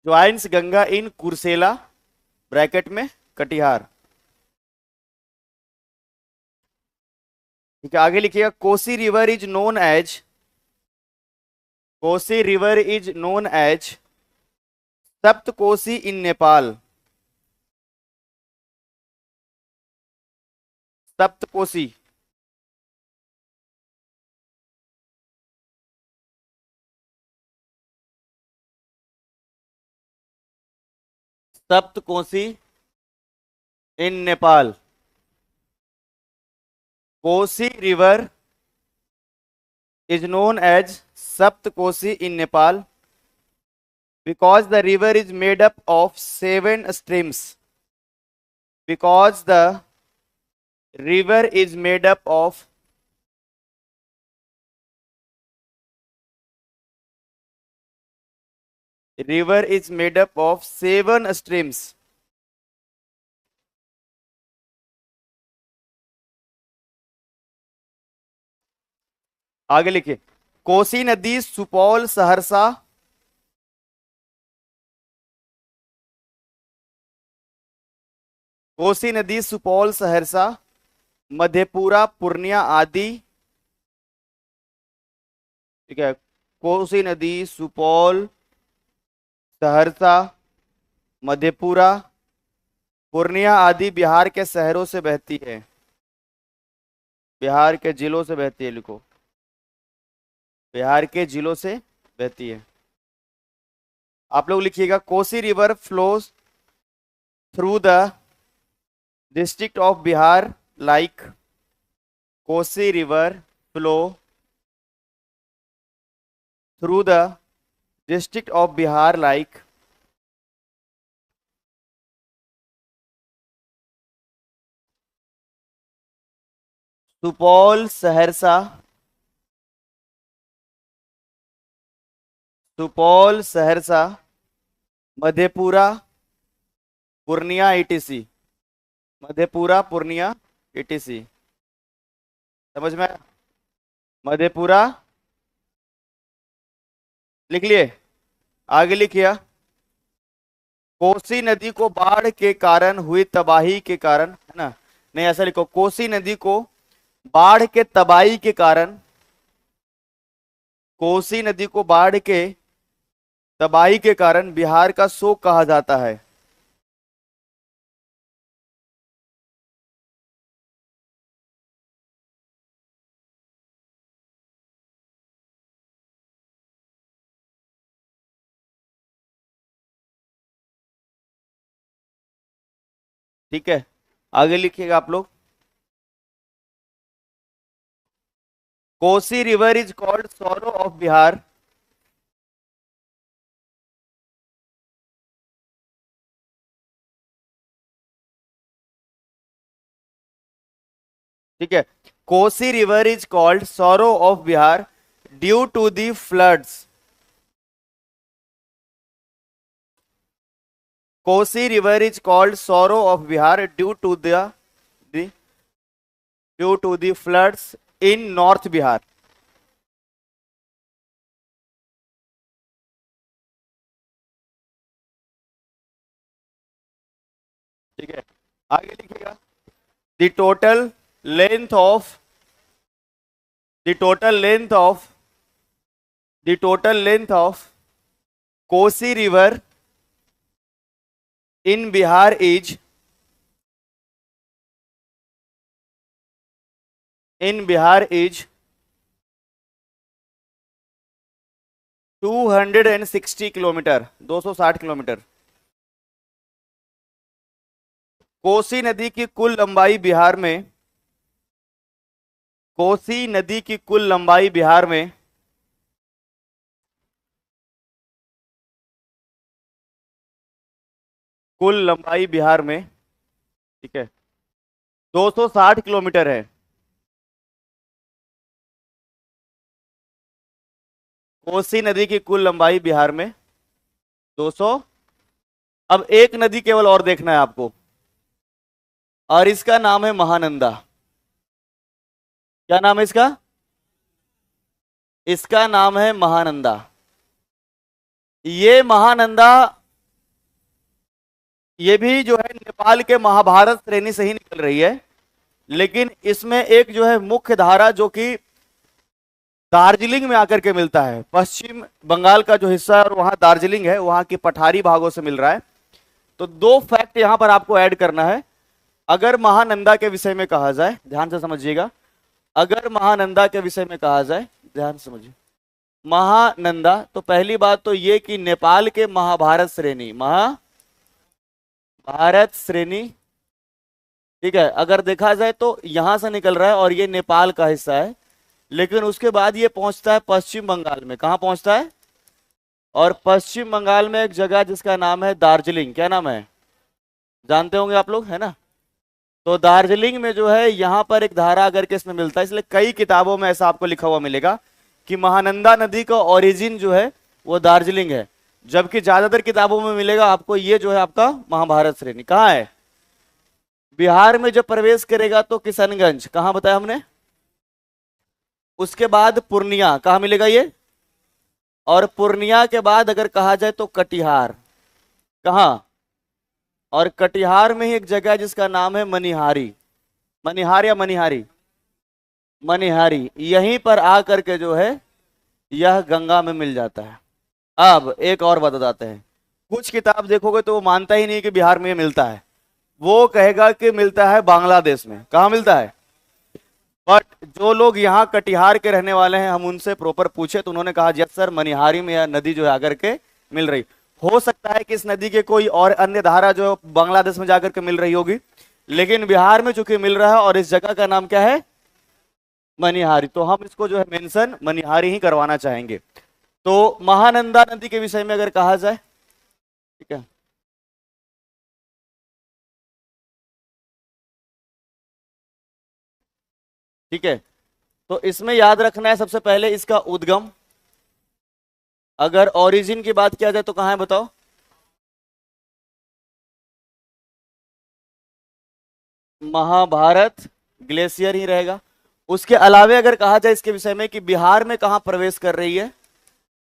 Joins Ganga in Kursela, bracket में कटिहार। ठीक है, आगे लिखिएगा, Kosi river is known as, Kosi river is known as Sapta Kosi in Nepal. Sapta Kosi, Sapta Kosi in Nepal. Kosi river is known as Saptkosi in Nepal because the river is made up of 7 streams. Because the river is made up of river is made up of 7 streams. आगे लिखिए, कोसी नदी सुपौल सहरसा, कोसी नदी सुपौल सहरसा मधेपुरा पूर्णिया आदि। ठीक है, कोसी नदी सुपौल सहरसा मधेपुरा पूर्णिया आदि बिहार के शहरों से बहती है, बिहार के जिलों से बहती है। लिखो, बिहार के जिलों से बहती है। आप लोग लिखिएगा, Kosi river flows through the district of Bihar like, Kosi river flow through the district of Bihar like Supaul Saharsa, Supaul Saharsa Madhepura Purnia etc, Madhepura Purnia etc, समझ में आया? मधेपुरा लिख लिए, आगे लिखिए। कोसी नदी को बाढ़ के कारण हुई तबाही के कारण, है ना, नहीं ऐसा लिखो, कोसी नदी को बाढ़ के तबाही के कारण, कोसी नदी को बाढ़ के तबाही के कारण बिहार का शोक कहा जाता है। ठीक है, आगे लिखिएगा आप लोग। Kosi river is called sorrow of Bihar. ठीक है, Kosi river is called sorrow of Bihar due to the floods. Kosi river is called sorrow of Bihar due to the floods in north Bihar. ठीक है, आगे लिखिएगा। The total length of the total length of the total length of Kosi river in Bihar is 260 kilometre, 260 kilometre. Kosi नदी की कुल लंबाई बिहार में, कोसी नदी की कुल लंबाई बिहार में कुल लंबाई बिहार में, ठीक है, 260 किलोमीटर है। कोसी नदी की कुल लंबाई बिहार में 200। अब एक नदी केवल और देखना है आपको, और इसका नाम है महानंदा। क्या नाम है इसका? इसका नाम है महानंदा। ये महानंदा, ये भी जो है नेपाल के महाभारत श्रेणी से ही निकल रही है, लेकिन इसमें एक जो है मुख्य धारा जो कि दार्जिलिंग में आकर के मिलता है, पश्चिम बंगाल का जो हिस्सा है और वहां दार्जिलिंग है, वहां की पठारी भागों से मिल रहा है। तो दो फैक्ट यहां पर आपको ऐड करना है। अगर महानंदा के विषय में कहा जाए, ध्यान से समझिएगा, अगर महानंदा के विषय में कहा जाए, ध्यान से समझिए, महानंदा, तो पहली बात तो ये कि नेपाल के महाभारत श्रेणी, महाभारत श्रेणी, ठीक है, अगर देखा जाए तो यहां से निकल रहा है और ये नेपाल का हिस्सा है, लेकिन उसके बाद ये पहुंचता है पश्चिम बंगाल में। कहां पहुंचता है? और पश्चिम बंगाल में एक जगह जिसका नाम है दार्जिलिंग। क्या नाम है? जानते होंगे आप लोग, है ना? तो दार्जिलिंग में जो है यहां पर एक धारा अगर के इसमें मिलता है, इसलिए कई किताबों में ऐसा आपको लिखा हुआ मिलेगा कि महानंदा नदी का ओरिजिन जो है वो दार्जिलिंग है, जबकि ज्यादातर किताबों में मिलेगा आपको ये जो है आपका महाभारत श्रेणी। कहाँ है? बिहार में जब प्रवेश करेगा तो किशनगंज, कहाँ बताया हमने, उसके बाद पूर्णिया, कहाँ मिलेगा ये, और पूर्णिया के बाद अगर कहा जाए तो कटिहार। कहाँ? और कटिहार में ही एक जगह है जिसका नाम है मनिहारी, मनिहार या मनिहारी, मनिहारी, यहीं पर आकर के जो है यह गंगा में मिल जाता है। अब एक और बात बताते हैं, कुछ किताब देखोगे तो वो मानता ही नहीं कि बिहार में ये मिलता है, वो कहेगा कि मिलता है बांग्लादेश में। कहाँ मिलता है? बट जो लोग यहाँ कटिहार के रहने वाले हैं, हम उनसे प्रॉपर पूछे तो उन्होंने कहा यस सर, मनिहारी में यह नदी जो है आकर के मिल रही। हो सकता है कि इस नदी के कोई और अन्य धारा जो बांग्लादेश में जाकर के मिल रही होगी, लेकिन बिहार में चूंकि मिल रहा है और इस जगह का नाम क्या है, मनिहारी, तो हम इसको जो है मेंशन मनिहारी ही करवाना चाहेंगे। तो महानंदा नदी के विषय में अगर कहा जाए, ठीक है, ठीक है, तो इसमें याद रखना है सबसे पहले इसका उद्गम। अगर ओरिजिन की बात किया जाए तो कहां है बताओ? महाभारत ग्लेशियर ही रहेगा। उसके अलावे अगर कहा जाए इसके विषय में कि बिहार में कहां प्रवेश कर रही है,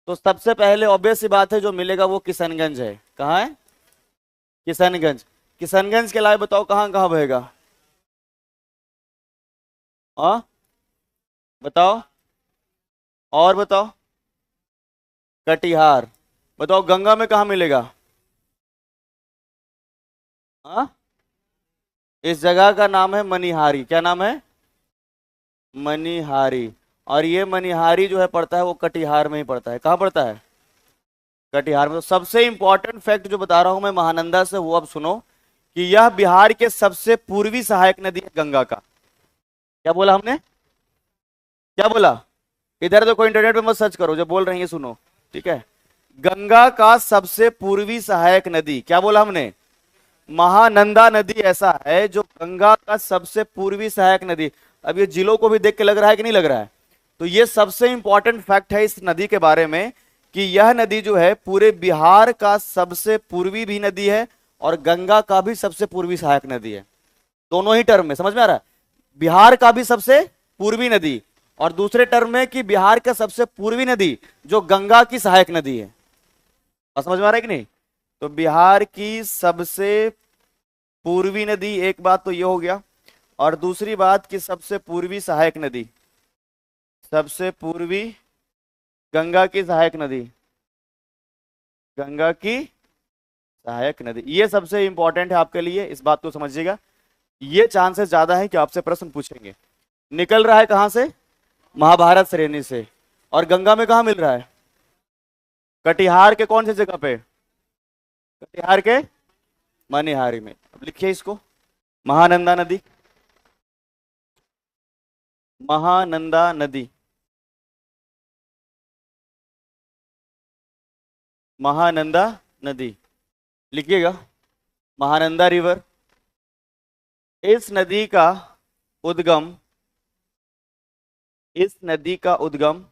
तो सबसे पहले ऑब्वियस सी बात है जो मिलेगा वो किशनगंज है। कहाँ है? किशनगंज। किशनगंज के अलावा बताओ कहां कहां बहेगा? हाँ बताओ, और बताओ। कटिहार। बताओ गंगा में कहां मिलेगा? हाँ, इस जगह का नाम है मनिहारी। क्या नाम है? मनिहारी। और ये मनिहारी जो है पड़ता है वो कटिहार में ही पड़ता है। कहाँ पड़ता है? कटिहार में। तो सबसे इंपॉर्टेंट फैक्ट जो बता रहा हूं मैं महानंदा से, वो अब सुनो कि यह बिहार के सबसे पूर्वी सहायक नदी है गंगा का। क्या बोला हमने? क्या बोला? इधर देखो, इंटरनेट पे मत सर्च करो, जो बोल रही है सुनो। ठीक है? गंगा का सबसे पूर्वी सहायक नदी, क्या बोला हमने? महानंदा नदी ऐसा है जो गंगा का सबसे पूर्वी सहायक नदी। अब ये जिलों को भी देख के लग रहा है कि नहीं लग रहा है? तो ये सबसे इंपॉर्टेंट फैक्ट है इस नदी के बारे में कि यह नदी जो है पूरे बिहार का सबसे पूर्वी भी नदी है और गंगा का भी सबसे पूर्वी सहायक नदी है। दोनों ही टर्म में समझ में आ रहा है? बिहार का भी सबसे पूर्वी नदी, और दूसरे टर्म में कि बिहार का सबसे पूर्वी नदी जो गंगा की सहायक नदी है। और समझ में आ रहा है कि नहीं? तो बिहार की सबसे पूर्वी नदी, एक बात तो ये हो गया। और दूसरी बात कि सबसे पूर्वी सहायक नदी, सबसे पूर्वी गंगा की सहायक नदी, गंगा की सहायक नदी, ये सबसे इंपॉर्टेंट है आपके लिए, इस बात को समझिएगा। ये चांसेस ज्यादा है कि आपसे प्रश्न पूछेंगे। निकल रहा है कहां से? महाभारत श्रेणी से। और गंगा में कहां मिल रहा है? कटिहार के कौन सी जगह पे? कटिहार के मनिहारी में। अब लिखिए इसको, महानंदा नदी। महानंदा नदी, महानंदा नदी लिखिएगा। महानंदा रिवर। इस नदी का उद्गम, इस नदी का उद्गम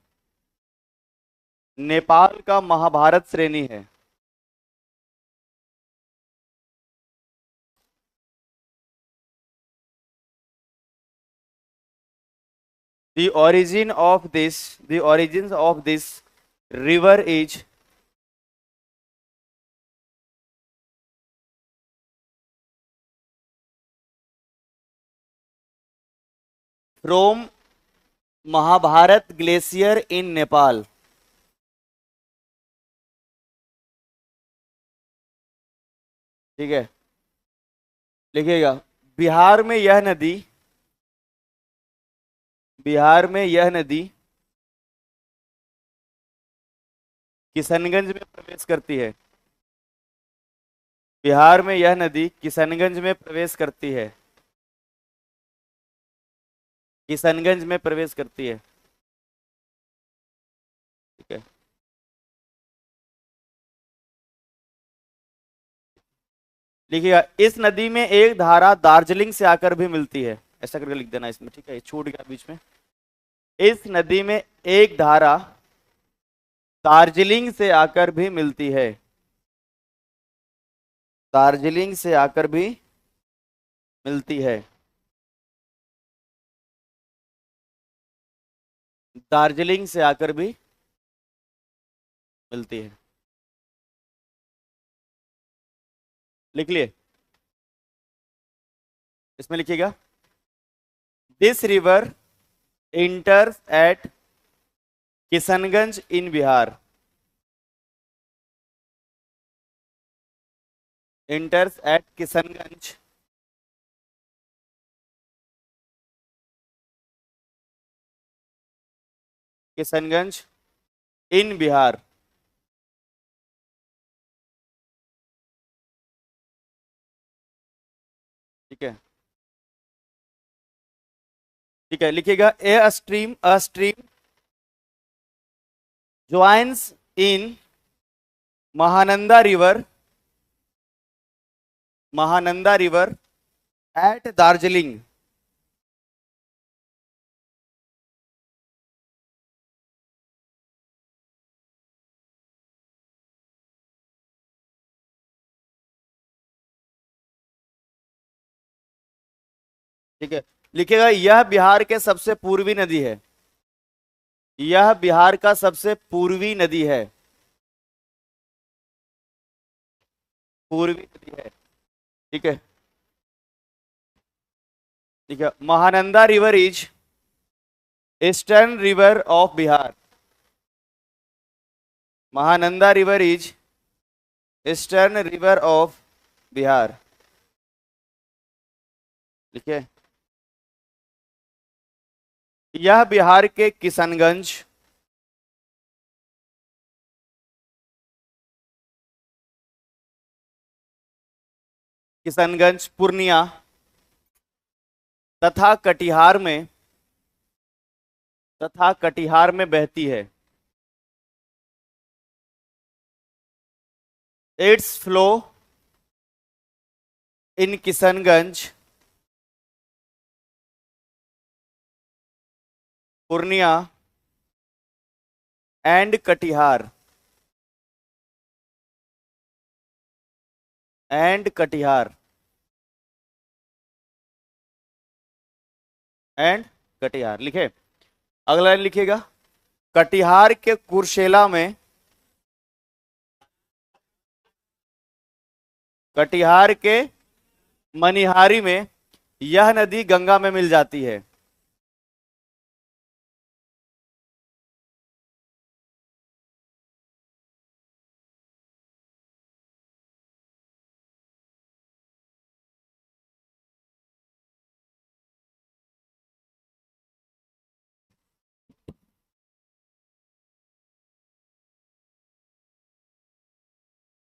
नेपाल का महाभारत श्रेणी है। The origins of this river is from Mahabharat glacier in Nepal. ठीक है? लिखिएगा। बिहार में यह नदी, बिहार में यह नदी किशनगंज में प्रवेश करती है। बिहार में यह नदी किशनगंज में प्रवेश करती है। किशनगंज में प्रवेश करती है। ठीक है? लिखिएगा। इस नदी में एक धारा दार्जिलिंग से आकर भी मिलती है। ऐसा करके लिख देना इसमें। ठीक है? ये छूट गया बीच में। इस नदी में एक धारा दार्जिलिंग से आकर भी मिलती है। दार्जिलिंग से आकर भी मिलती है। दार्जिलिंग से आकर भी मिलती है। लिख लिए? इसमें लिखिएगा। This river enters at Kishanganj in Bihar. Enters at Kishanganj Kishanganj in Bihar. ठीक है? ठीक है, लिखिएगा। A stream joins in Mahananda river, Mahananda river at Darjeeling. ठीक है, लिखिएगा यह बिहार के सबसे पूर्वी नदी है, यह बिहार का सबसे पूर्वी नदी है, पूर्वी नदी है। ठीक है, ठीक है, Mahananda river is eastern river of Bihar, Mahananda river is eastern river of Bihar. ठीक है, यह बिहार के किशनगंज, किशनगंज, पूर्णिया तथा कटिहार में बहती है। It's flow in Kishanganj, Purnia and Katihar, and Katihar, and Katihar. लिखे, अगला लाइन लिखिएगा, कटिहार के कुर्सेला में, कटिहार के मनिहारी में यह नदी गंगा में मिल जाती है।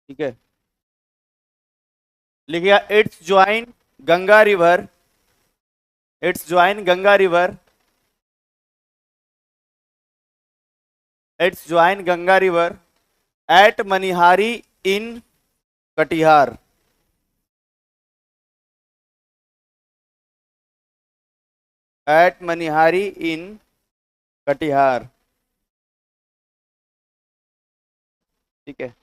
ठीक है, लिखिएगा it's join Ganga river, it's join Ganga river, it's join Ganga river at Manihari in Katihar, at Manihari in Katihar. ठीक है,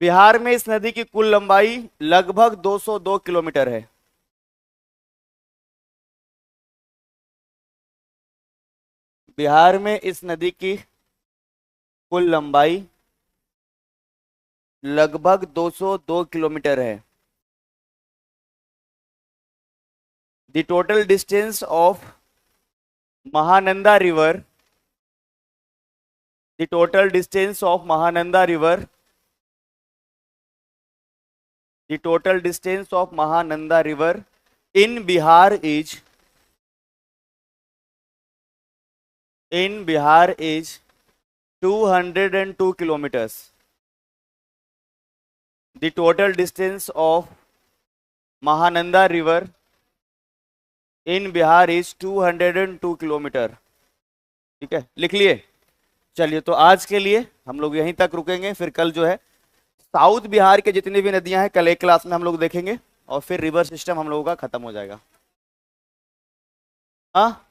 बिहार में इस नदी की कुल लंबाई लगभग 202 किलोमीटर है। बिहार में इस नदी की कुल लंबाई लगभग 202 किलोमीटर है। The total distance of Mahananda river, the total distance of Mahananda river, the total distance of Mahananda river in Bihar is 202 kilometers. The total distance of Mahananda river in Bihar is 202 kilometre. ठीक है, लिख लिए। चलिए, तो आज के लिए हम लोग यहीं तक रुकेंगे, फिर कल जो है साउथ बिहार के जितनी भी नदियां हैं कल एक क्लास में हम लोग देखेंगे, और फिर रिवर सिस्टम हम लोगों का खत्म हो जाएगा। हाँ,